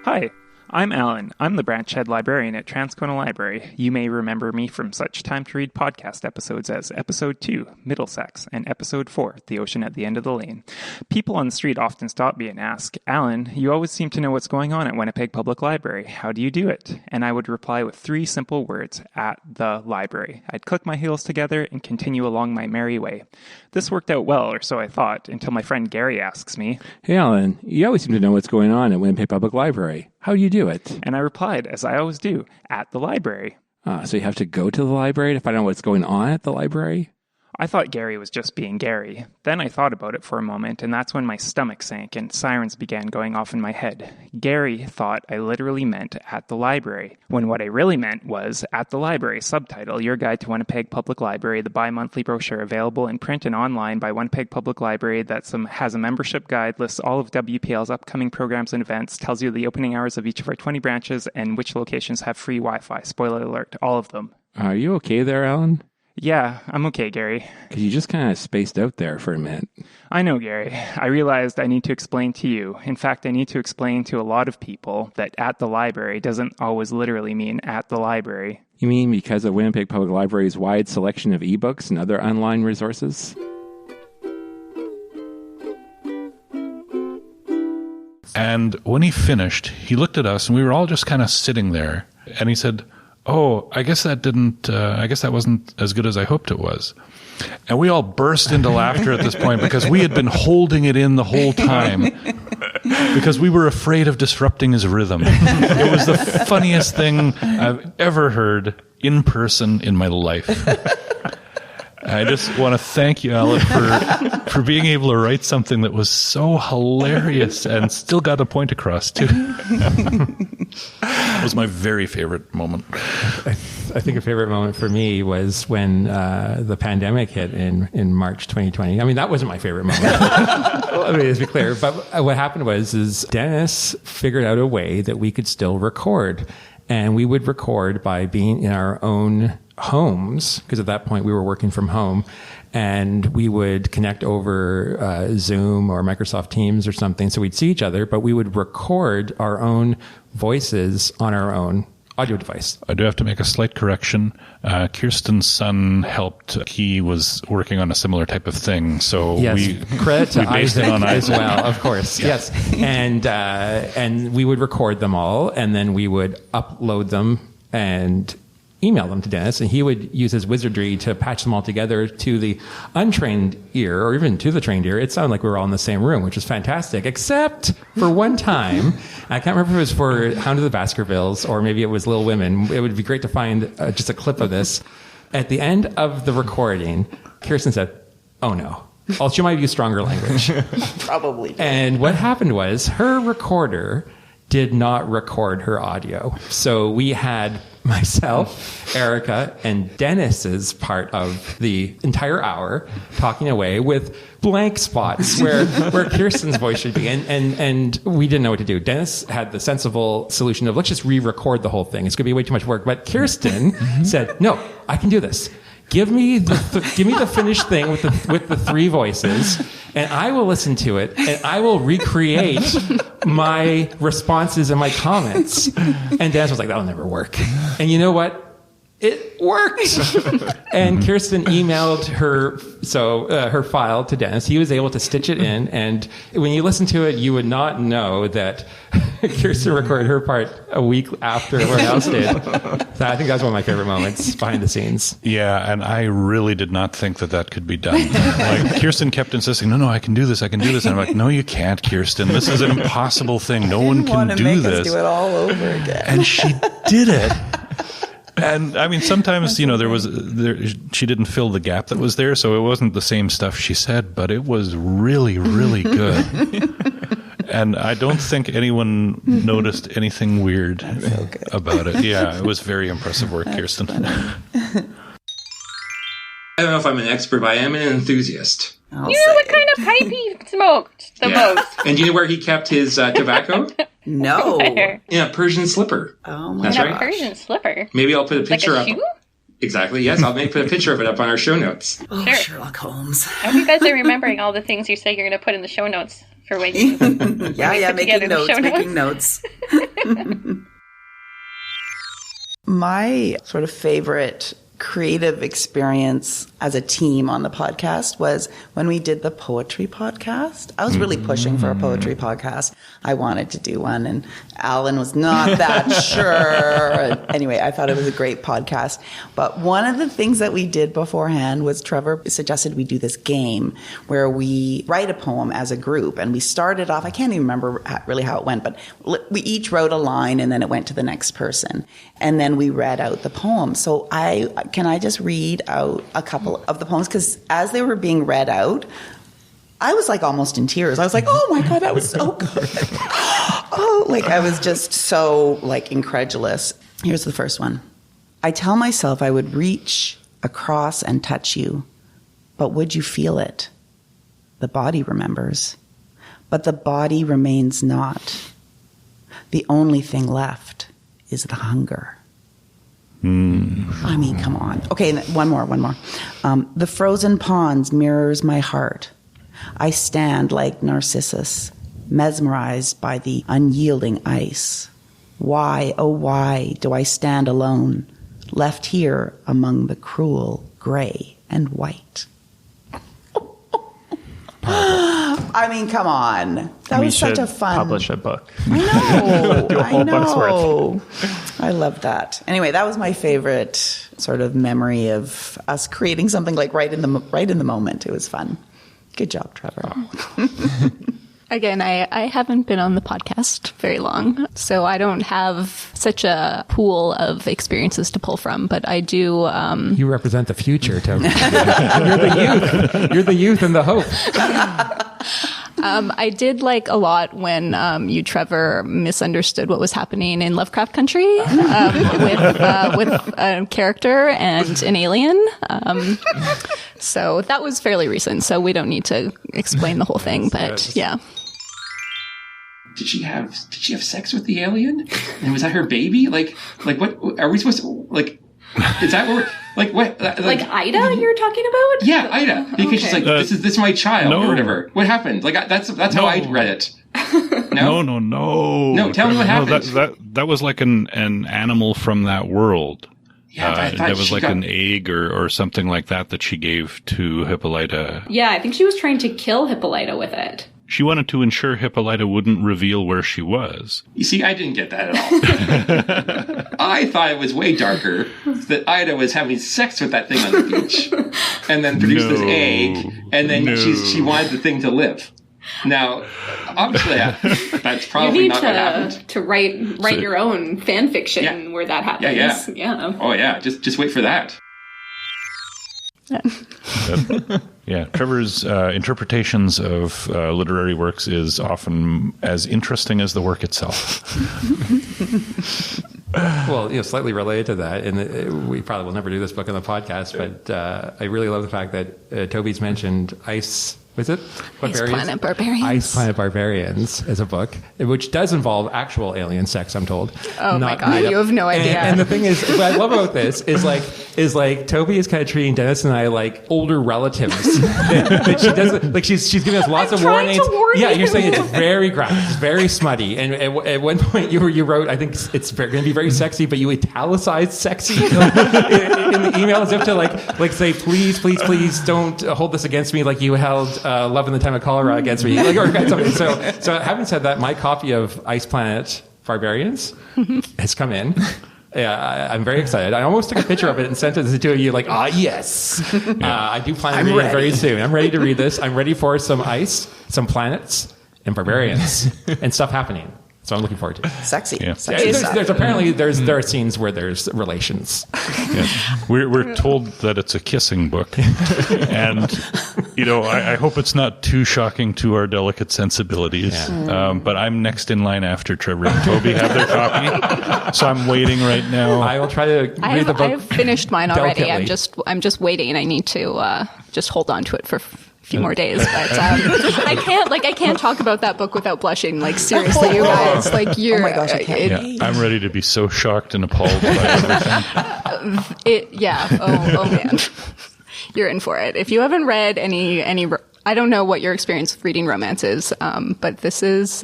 Speaker 1: Hi, I'm Alan. I'm the branch head librarian at Transcona Library. You may remember me from such Time to Read podcast episodes as Episode 2, Middlesex, and Episode 4, The Ocean at the End of the Lane. People on the street often stop me and ask, Alan, you always seem to know what's going on at Winnipeg Public Library. How do you do it? And I would reply with 3 simple words, at the library. I'd click my heels together and continue along my merry way. This worked out well, or so I thought, until my friend Gary asks me,
Speaker 3: Hey, Alan, you always seem to know what's going on at Winnipeg Public Library. How do you do it?
Speaker 1: And I replied, as I always do, at the library.
Speaker 3: So you have to go to the library to find out what's going on at the library?
Speaker 1: I thought Gary was just being Gary. Then I thought about it for a moment, and that's when my stomach sank and sirens began going off in my head. Gary thought I literally meant at the library, when what I really meant was at the library, subtitle, Your Guide to Winnipeg Public Library, the bi-monthly brochure available in print and online by Winnipeg Public Library that has a membership guide, lists all of WPL's upcoming programs and events, tells you the opening hours of each of our 20 branches, and which locations have free Wi-Fi. Spoiler alert, all of them.
Speaker 3: Are you okay there, Alan?
Speaker 1: Yeah, I'm okay, Gary.
Speaker 3: Because you just kind of spaced out there for a minute.
Speaker 1: I know, Gary. I realized I need to explain to you. In fact, I need to explain to a lot of people that at the library doesn't always literally mean at the library.
Speaker 3: You mean because of Winnipeg Public Library's wide selection of ebooks and other online resources?
Speaker 2: And when he finished, he looked at us and we were all just kind of sitting there. And he said, oh, I guess that wasn't as good as I hoped it was. And we all burst into laughter at this point because we had been holding it in the whole time because we were afraid of disrupting his rhythm. It was the funniest thing I've ever heard in person in my life. I just want to thank you, Alan, for being able to write something that was so hilarious and still got a point across, too. It was my very favorite moment.
Speaker 3: I think a favorite moment for me was when the pandemic hit in March 2020. I mean, that wasn't my favorite moment. Let me just be clear. But what happened was Dennis figured out a way that we could still record. And we would record by being in our own homes, because at that point we were working from home, and we would connect over Zoom or Microsoft Teams or something, so we'd see each other, but we would record our own voices on our own audio device.
Speaker 2: I do have to make a slight correction. Kirsten's son helped. He was working on a similar type of thing, so
Speaker 3: yes, credit to Isaac
Speaker 2: on
Speaker 3: as well, of course. Yeah. Yes, and we would record them all, and then we would upload them and email them to Dennis, and he would use his wizardry to patch them all together. To the untrained ear, or even to the trained ear, it sounded like we were all in the same room, which was fantastic, except for one time. I can't remember if it was for Hound of the Baskervilles or maybe it was Little Women. It would be great to find just a clip of this. At the end of the recording, Kirsten said, oh no. Also, she might use stronger language.
Speaker 5: Probably.
Speaker 3: And what happened was her recorder did not record her audio. So we had myself, Erica, and Dennis's part of the entire hour talking away with blank spots where Kirsten's voice should be. And we didn't know what to do. Dennis had the sensible solution of, let's just re-record the whole thing. It's going to be way too much work. But Kirsten said, no, I can do this. Give me the finished thing with the 3 voices, and I will listen to it, and I will recreate my responses and my comments. And Dennis was like, that'll never work. And you know what? It worked. And Kirsten emailed her her file to Dennis. He was able to stitch it in, and when you listen to it, you would not know that Kirsten recorded her part a week after everyone else did. So I think that's one of my favorite moments behind the scenes.
Speaker 2: Yeah, and I really did not think that could be done. Like, Kirsten kept insisting, no, I can do this. And I'm like, no, you can't, Kirsten. This is an impossible thing. No one can do
Speaker 5: make
Speaker 2: this.
Speaker 5: Us do it all over again.
Speaker 2: And she did it. And I mean, sometimes, she didn't fill the gap that was there, so it wasn't the same stuff she said, but it was really, really good. And I don't think anyone noticed anything weird about it. Yeah, it was very impressive work, Kirsten.
Speaker 7: I don't know if I'm an expert, but I am an enthusiast.
Speaker 8: You know what kind of pipe he smoked the most.
Speaker 7: And do you know where he kept his tobacco?
Speaker 5: No.
Speaker 7: In a Persian slipper.
Speaker 5: Oh my
Speaker 7: That's
Speaker 5: gosh.
Speaker 7: right.
Speaker 8: Persian slipper.
Speaker 7: Maybe I'll put a picture
Speaker 8: like a
Speaker 7: up.
Speaker 8: shoe?
Speaker 7: Exactly, yes. I'll put a picture of it up on our show notes.
Speaker 5: Oh,
Speaker 8: Sure.
Speaker 5: Sherlock Holmes.
Speaker 8: I hope you guys are remembering all the things you say you're going to put in the show notes. for when you
Speaker 5: Yeah,
Speaker 8: put together the
Speaker 5: making notes. My sort of favorite creative experience as a team on the podcast was when we did the poetry podcast. I was really pushing for a poetry podcast. I wanted to do one, and Alan was not that sure. Anyway, I thought it was a great podcast. But one of the things that we did beforehand was Trevor suggested we do this game where we write a poem as a group. And we started off, I can't even remember really how it went, but we each wrote a line and then it went to the next person. And then we read out the poem. So can I just read out a couple of the poems? Because as they were being read out, I was like almost in tears. I was like, oh my God, that was so good. I was just so incredulous. Here's the first one. I tell myself I would reach across and touch you, but would you feel it? The body remembers, but the body remains not. The only thing left is the hunger. I mean, come on. Okay, one more. The frozen ponds mirrors my heart. I stand like Narcissus, mesmerized by the unyielding ice. Why, oh why, do I stand alone, left here among the cruel gray and white? I mean, come on. That was such a fun...
Speaker 1: publish a book.
Speaker 5: I know.
Speaker 1: Do a whole book's worth.
Speaker 5: I love that. Anyway, that was my favorite sort of memory of us creating something right in the moment. It was fun. Good job, Trevor.
Speaker 4: Again, I haven't been on the podcast very long, so I don't have such a pool of experiences to pull from, but I do...
Speaker 3: You represent the future, Toby. You're the youth. You're the youth and the hope.
Speaker 4: I did like a lot when you, Trevor, misunderstood what was happening in Lovecraft Country with a character and an alien. So that was fairly recent, so we don't need to explain the whole thing, but yeah.
Speaker 7: Did she have sex with the alien? And was that her baby? Like what are we supposed to is that what we're what
Speaker 8: like Ida you're talking about?
Speaker 7: Yeah, Ida. Because she's like, this is my child or whatever. What happened? That's how I read it. No.
Speaker 2: No,
Speaker 7: tell me what happened.
Speaker 2: That was like an animal from that world.
Speaker 7: Yeah, but I thought
Speaker 2: that was an egg or something like that she gave to Hippolyta.
Speaker 8: Yeah, I think she was trying to kill Hippolyta with it.
Speaker 2: She wanted to ensure Hippolyta wouldn't reveal where she was.
Speaker 7: You see, I didn't get that at all. I thought it was way darker that Ida was having sex with that thing on the beach and then produced this egg, and then she wanted the thing to live. Now, obviously, that's probably not what happened.
Speaker 8: You need to write your own fan fiction where that happens. Yeah.
Speaker 7: Oh, yeah. Just wait for that.
Speaker 2: Yeah, Trevor's interpretations of literary works is often as interesting as the work itself.
Speaker 3: Well, slightly related to that, and we probably will never do this book on the podcast, but I really love the fact that Toby's mentioned Ice
Speaker 4: Planet Barbarians.
Speaker 3: Ice Planet Barbarians as a book, which does involve actual alien sex, I'm told.
Speaker 4: Oh my God, you have no idea.
Speaker 3: And the thing is, what I love about this is Toby is kind of treating Dennis and I like older relatives. that she doesn't she's giving us lots of warnings. You're saying it's very graphic, it's very smutty. And at one point you wrote, I think it's going to be very sexy, but you italicized sexy in the email as if to say, please don't hold this against me like you held Love in the Time of Cholera against me. Or something. So having said that, my copy of Ice Planet Barbarians has come in. Yeah, I'm very excited. I almost took a picture of it and sent it to the two of you yes. I do plan to read it very soon. I'm ready to read this. I'm ready for some ice, some planets, and barbarians, and stuff happening. So I'm looking forward to it.
Speaker 5: Sexy. Yeah.
Speaker 3: There's apparently there are scenes where there's relations.
Speaker 2: Yeah. We're told that it's a kissing book, and I hope it's not too shocking to our delicate sensibilities. Yeah. But I'm next in line after Trevor and Toby have their copy, so I'm waiting right now.
Speaker 3: I will try to read the book.
Speaker 4: I've finished mine already.
Speaker 3: Delicately.
Speaker 4: I'm just waiting. I need to just hold on to it for few more days, but I can't talk about that book without blushing. Seriously, you guys, you're.
Speaker 5: Oh my gosh, I can't.
Speaker 2: I'm ready to be so shocked and appalled by everything.
Speaker 4: Oh man, you're in for it. If you haven't read any I don't know what your experience with reading romance is, but this is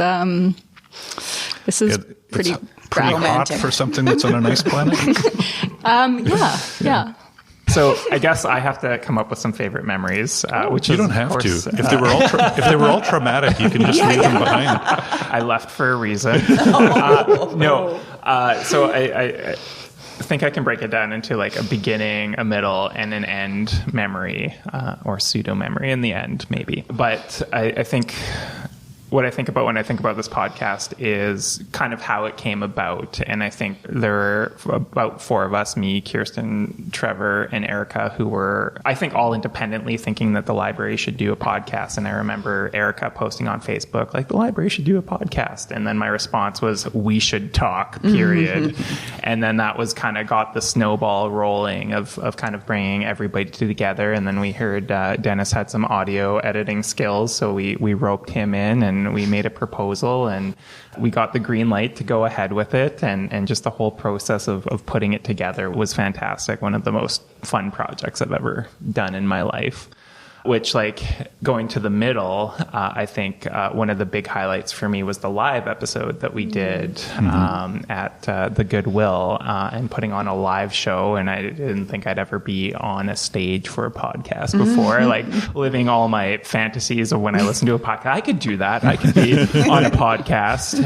Speaker 4: pretty
Speaker 2: hot for something that's on a nice planet.
Speaker 4: Yeah.
Speaker 1: So I guess I have to come up with some favorite memories, which
Speaker 2: you don't have to. If they were all traumatic, you can just leave them behind.
Speaker 1: I left for a reason. So I think I can break it down into like a beginning, a middle, and an end memory, or pseudo memory in the end, maybe. But I think what I think about when I think about this podcast is kind of how it came about. And I think there were about 4 of us, me, Kirsten, Trevor, and Erica, who were, I think, all independently thinking that the library should do a podcast. And I remember Erica posting on Facebook, like, the library should do a podcast. And then my response was, we should talk, period. And then that was kind of got the snowball rolling of kind of bringing everybody together. And then we heard Dennis had some audio editing skills. So we roped him in and we made a proposal and we got the green light to go ahead with it. And just the whole process of putting it together was fantastic. One of the most fun projects I've ever done in my life. Which, like, going to the middle, I think one of the big highlights for me was the live episode that we did at the Goodwill and putting on a live show. And I didn't think I'd ever be on a stage for a podcast before. Like, living all my fantasies of when I listen to a podcast, I could do that. I could be on a podcast.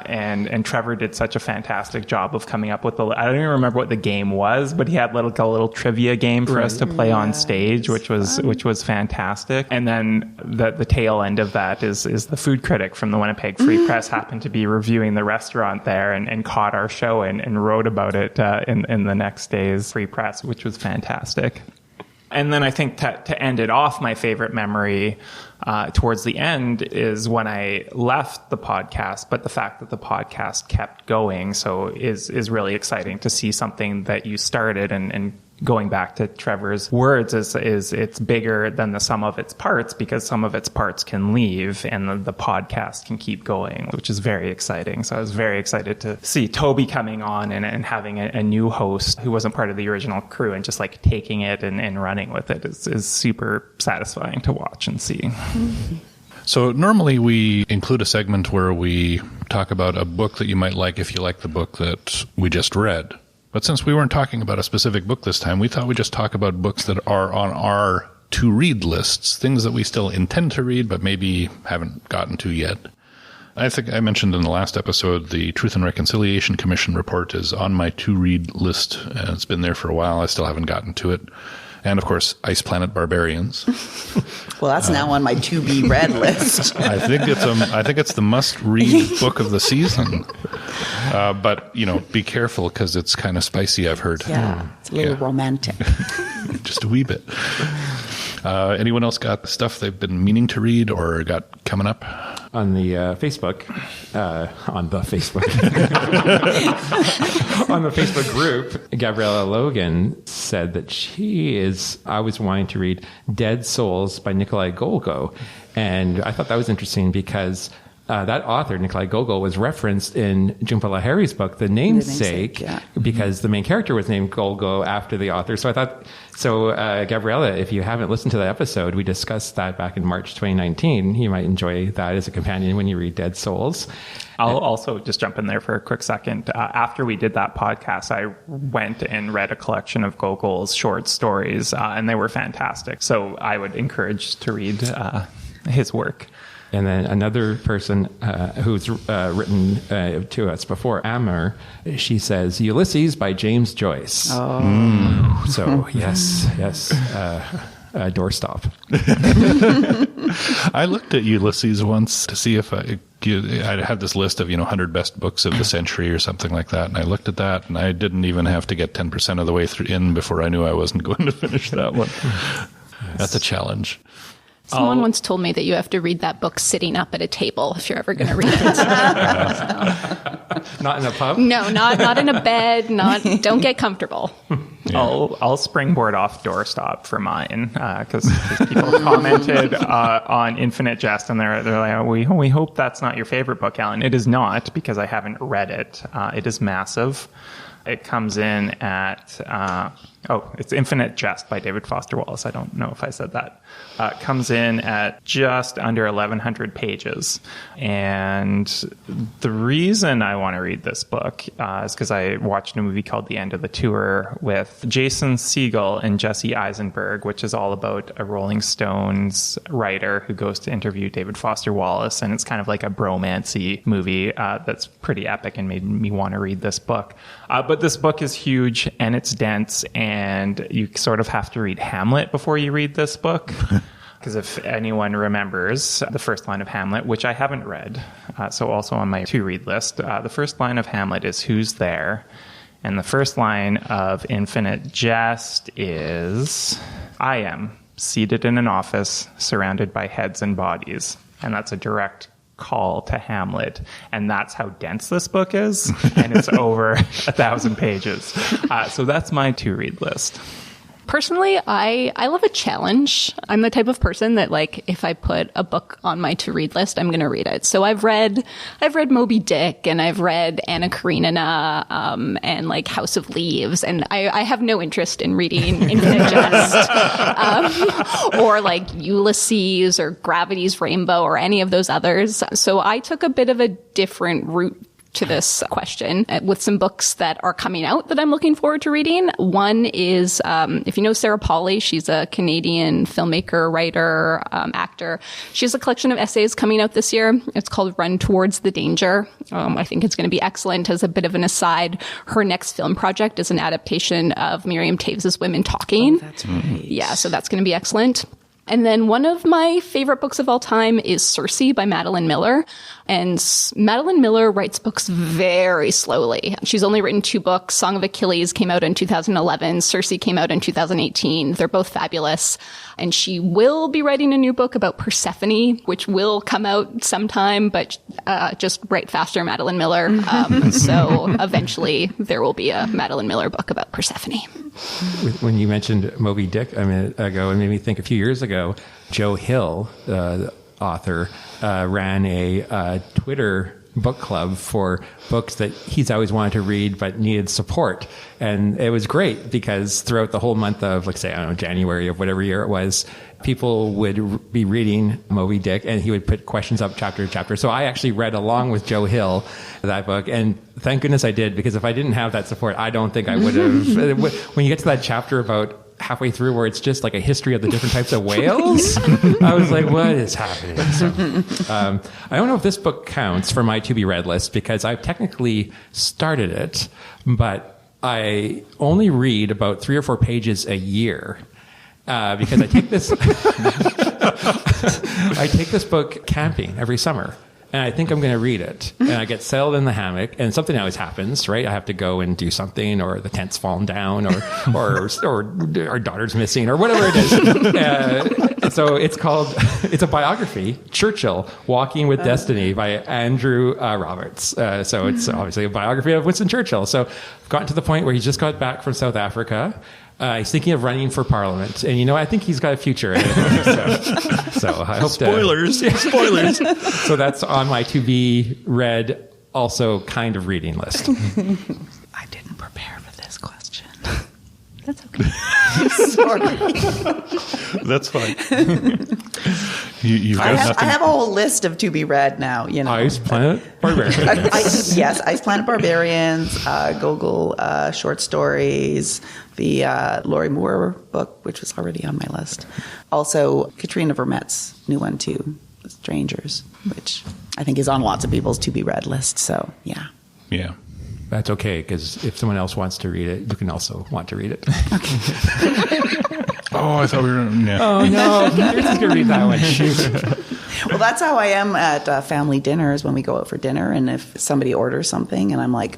Speaker 1: And Trevor did such a fantastic job of coming up with I don't even remember what the game was, but he had a little trivia game for us to play on stage, which was fantastic. And then the tail end of that is the food critic from the Winnipeg Free Press happened to be reviewing the restaurant there and caught our show and wrote about it in the next day's Free Press, which was fantastic. And then I think to end it off, my favorite memory towards the end is when I left the podcast, but the fact that the podcast kept going is really exciting to see something that you started and going back to Trevor's words is it's bigger than the sum of its parts because some of its parts can leave and the podcast can keep going, which is very exciting. So I was very excited to see Toby coming on and having a new host who wasn't part of the original crew and just like taking it and running with it is super satisfying to watch and see.
Speaker 2: So normally we include a segment where we talk about a book that you might like if you like the book that we just read. But since we weren't talking about a specific book this time, we thought we'd just talk about books that are on our to-read lists, things that we still intend to read but maybe haven't gotten to yet. I think I mentioned in the last episode the Truth and Reconciliation Commission report is on my to-read list. It's been there for a while. I still haven't gotten to it. And, of course, Ice Planet Barbarians.
Speaker 5: Well, that's now on my to-be-read list.
Speaker 2: I think it's the must-read book of the season. But, be careful because it's kind of spicy, I've heard.
Speaker 5: Yeah, it's a little romantic.
Speaker 2: Just a wee bit. Anyone else got stuff they've been meaning to read or got coming up?
Speaker 3: On the Facebook, on the Facebook group, Gabriella Logan said that she is always wanting to read Dead Souls by Nikolai Golgo. And I thought that was interesting because that author, Nikolai Golgo, was referenced in Jhumpa Lahiri's book, The Namesake, because the main character was named Golgo after the author. So I thought, Gabriella, if you haven't listened to that episode, we discussed that back in March 2019. You might enjoy that as a companion when you read Dead Souls.
Speaker 1: I'll also just jump in there for a quick second. After we did that podcast, I went and read a collection of Gogol's short stories, and they were fantastic. So I would encourage to read his work.
Speaker 3: And then another person who's written to us before, Amber, she says, Ulysses by James Joyce.
Speaker 5: Oh.
Speaker 3: So, yes, doorstop.
Speaker 2: I looked at Ulysses once to see if I had this list of 100 best books of the century or something like that, and I looked at that, and I didn't even have to get 10% of the way in before I knew I wasn't going to finish that one. That's a challenge.
Speaker 4: Someone once told me that you have to read that book sitting up at a table if you're ever going to read it.
Speaker 3: Not in a pub?
Speaker 4: No, not in a bed. Don't get comfortable.
Speaker 1: I'll springboard off doorstop for mine because people commented on Infinite Jest, and they're like, we hope that's not your favorite book, Alan. It is not, because I haven't read it. It is massive. It comes in at it's Infinite Jest by David Foster Wallace. I don't know if I said that. Comes in at just under 1,100 pages. And the reason I want to read this book is because I watched a movie called The End of the Tour with Jason Segel and Jesse Eisenberg, which is all about a Rolling Stones writer who goes to interview David Foster Wallace. And it's kind of like a bromance-y movie that's pretty epic and made me want to read this book. But this book is huge and it's dense, and you sort of have to read Hamlet before you read this book. Because if anyone remembers the first line of Hamlet, which I haven't read, so also on my to-read list, the first line of Hamlet is, "Who's there?" And the first line of Infinite Jest is, "I am seated in an office surrounded by heads and bodies." And that's a direct call to Hamlet. And that's how dense this book is. And it's over 1,000 pages. So that's my to-read list.
Speaker 4: Personally, I love a challenge. I'm the type of person that, like, if I put a book on my to-read list, I'm going to read it. So I've read Moby Dick, and I've read Anna Karenina, and like House of Leaves, and I have no interest in reading Infinite Jest, or like Ulysses or Gravity's Rainbow or any of those others. So I took a bit of a different route to this question with some books that are coming out that I'm looking forward to reading. One is, if you know Sarah Polley, she's a Canadian filmmaker, writer, actor. She has a collection of essays coming out this year. It's called Run Towards the Danger. I think it's going to be excellent. As a bit of an aside, her next film project is an adaptation of Miriam Toews' Women Talking.
Speaker 5: Oh, that's right.
Speaker 4: Yeah, so that's going to be excellent. And then one of my favorite books of all time is Cersei by Madeline Miller. And Madeline Miller writes books very slowly. She's only written 2 books. Song of Achilles came out in 2011. Cersei came out in 2018. They're both fabulous. And she will be writing a new book about Persephone, which will come out sometime, but just write faster, Madeline Miller. So eventually there will be a Madeline Miller book about Persephone.
Speaker 3: When you mentioned Moby Dick a minute ago, it made me think a few years ago, Joe Hill, the author, ran a Twitter book club for books that he's always wanted to read but needed support. And it was great because throughout the whole month of, like, say, I don't know, January of whatever year it was, people would be reading Moby Dick, and he would put questions up chapter to chapter. So I actually read along with Joe Hill that book, and thank goodness I did, because if I didn't have that support, I don't think I would have. When you get to that chapter about halfway through where it's just like a history of the different types of whales, I was like, what is happening? So, I don't know if this book counts for my to-be-read list, because I've technically started it, but I only read about 3 or 4 pages a year. Because I take this, I take this book camping every summer, and I think I'm going to read it. And I get settled in the hammock, and something always happens, right? I have to go and do something, or the tent's fallen down, or our daughter's missing, or whatever it is. So it's a biography, Churchill, Walking with Destiny by Andrew Roberts. So it's obviously a biography of Winston Churchill. So I've gotten to the point where he just got back from South Africa. He's thinking of running for Parliament, and I think he's got a future in it. So I hope
Speaker 2: spoilers.
Speaker 3: So that's on my to be read, also kind of reading list.
Speaker 5: I didn't prepare for this question.
Speaker 4: That's okay.
Speaker 5: Sorry.
Speaker 2: That's fine. You've got nothing.
Speaker 5: I have a whole list of to be read now.
Speaker 3: Ice Planet Barbarians.
Speaker 5: Yes, Ice Planet Barbarians, Golgo short stories, the Laurie Moore book, which was already on my list. Also, Katrina Vermette's new one too, Strangers, which I think is on lots of people's to be read list. So yeah.
Speaker 2: Yeah.
Speaker 3: That's okay, because if someone else wants to read it, you can also want to read it.
Speaker 5: Okay.
Speaker 2: Oh, I thought we were... Yeah.
Speaker 3: Oh, no. You're just going to read that one. Shoot.
Speaker 5: Well, that's how I am at family dinners when we go out for dinner. And if somebody orders something and I'm like,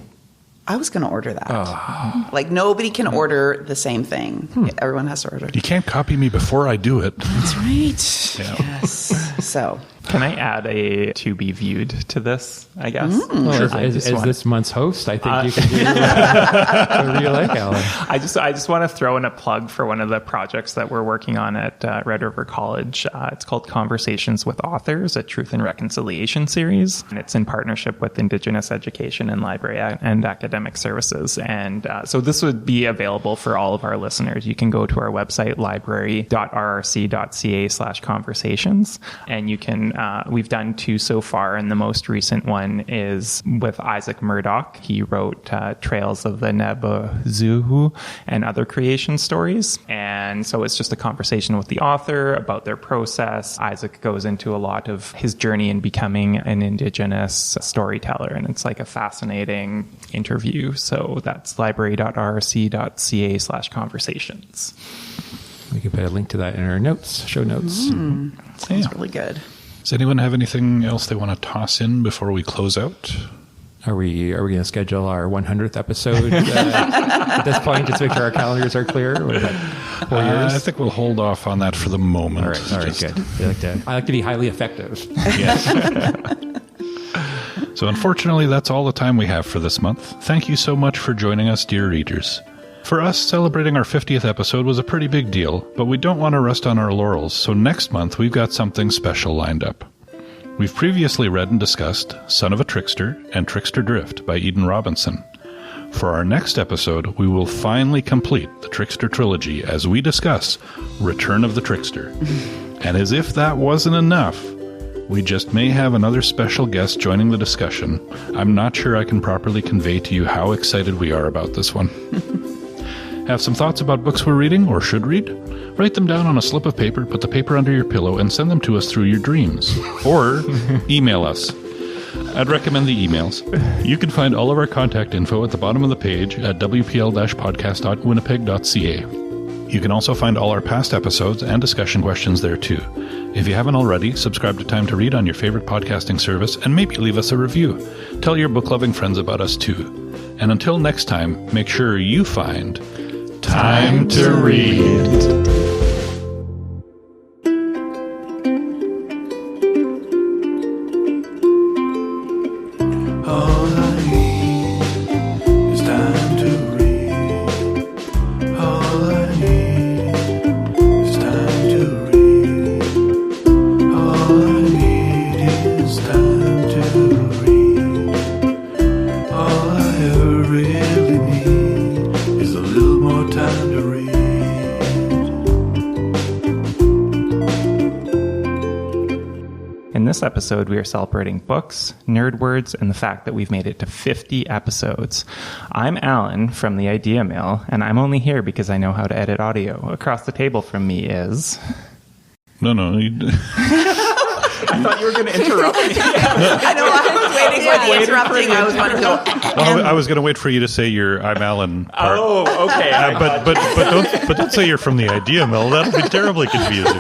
Speaker 5: I was going to order that. Oh. Like, nobody can order the same thing. Everyone has to order.
Speaker 2: You can't copy me before I do it.
Speaker 5: That's right.
Speaker 2: Yeah.
Speaker 5: Yes. So...
Speaker 1: Can I add a to be viewed to this, I guess?
Speaker 3: Well, as this month's host, I think you can do whatever you like, Alan.
Speaker 1: I just want to throw in a plug for one of the projects that we're working on at Red River College. It's called Conversations with Authors, a Truth and Reconciliation series. And it's in partnership with Indigenous Education and Library and Academic Services. And so this would be available for all of our listeners. You can go to our website, library.rrc.ca/conversations, and you can we've done 2 so far, and the most recent one is with Isaac Murdoch. He wrote Trails of the Nebuzuhu and Other Creation Stories. And so it's just a conversation with the author about their process. Isaac goes into a lot of his journey in becoming an Indigenous storyteller, and it's like a fascinating interview. So that's library.rrc.ca/conversations.
Speaker 3: We can put a link to that in our show notes.
Speaker 5: Sounds really good.
Speaker 2: Does anyone have anything else they want to toss in before we close out?
Speaker 3: Are we going to schedule our 100th episode at this point just to make sure our calendars are clear? What about 4 years?
Speaker 2: I think we'll hold off on that for the moment.
Speaker 3: All right, good. I like to be highly effective.
Speaker 2: Yes. So unfortunately, that's all the time we have for this month. Thank you so much for joining us, dear readers. For us, celebrating our 50th episode was a pretty big deal, but we don't want to rest on our laurels, so next month we've got something special lined up. We've previously read and discussed Son of a Trickster and Trickster Drift by Eden Robinson. For our next episode, we will finally complete the Trickster trilogy as we discuss Return of the Trickster. And as if that wasn't enough, we just may have another special guest joining the discussion. I'm not sure I can properly convey to you how excited we are about this one. Have some thoughts about books we're reading or should read? Write them down on a slip of paper, put the paper under your pillow, and send them to us through your dreams. Or email us. I'd recommend the emails. You can find all of our contact info at the bottom of the page at wpl-podcast.winnipeg.ca. You can also find all our past episodes and discussion questions there too. If you haven't already, subscribe to Time to Read on your favorite podcasting service and maybe leave us a review. Tell your book-loving friends about us too. And until next time, make sure you find Time to Read.
Speaker 1: In this episode, we are celebrating books, nerd words, and the fact that we've made it to 50 episodes. I'm Alan from the Idea Mill, and I'm only here because I know how to edit audio. Across the table from me is...
Speaker 2: No.
Speaker 1: I thought you were going to interrupt me.
Speaker 5: I know, I was waiting for the interrupting. I was going to go...
Speaker 2: Well, I was going to wait for you to say your I'm Alan part.
Speaker 1: Oh, okay.
Speaker 2: But don't say you're from the Idea Mill. That'll be terribly confusing.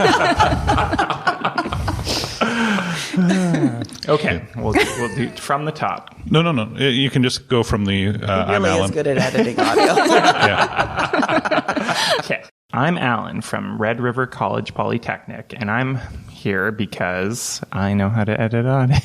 Speaker 1: Okay, we'll do from the top.
Speaker 2: No. You can just go from the I'm
Speaker 5: really
Speaker 2: Alan.
Speaker 5: is good at editing audio.
Speaker 2: Yeah.
Speaker 1: Okay. I'm Alan from Red River College Polytechnic, and I'm here because I know how to edit audio.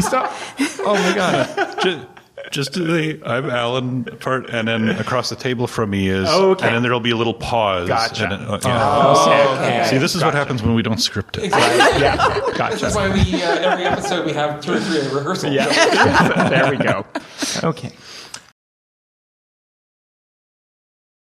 Speaker 3: Stop. Oh, my God.
Speaker 2: Just do the I'm Alan part, and then across the table from me is,
Speaker 1: okay.
Speaker 2: And then there'll be a little pause.
Speaker 1: Gotcha.
Speaker 2: And then,
Speaker 1: Okay.
Speaker 2: See, this is what happens when we don't script it.
Speaker 3: Exactly.
Speaker 1: Yeah, gotcha.
Speaker 3: This is why we every episode we have 2 or 3 rehearsals.
Speaker 1: Yeah, there we go. Okay.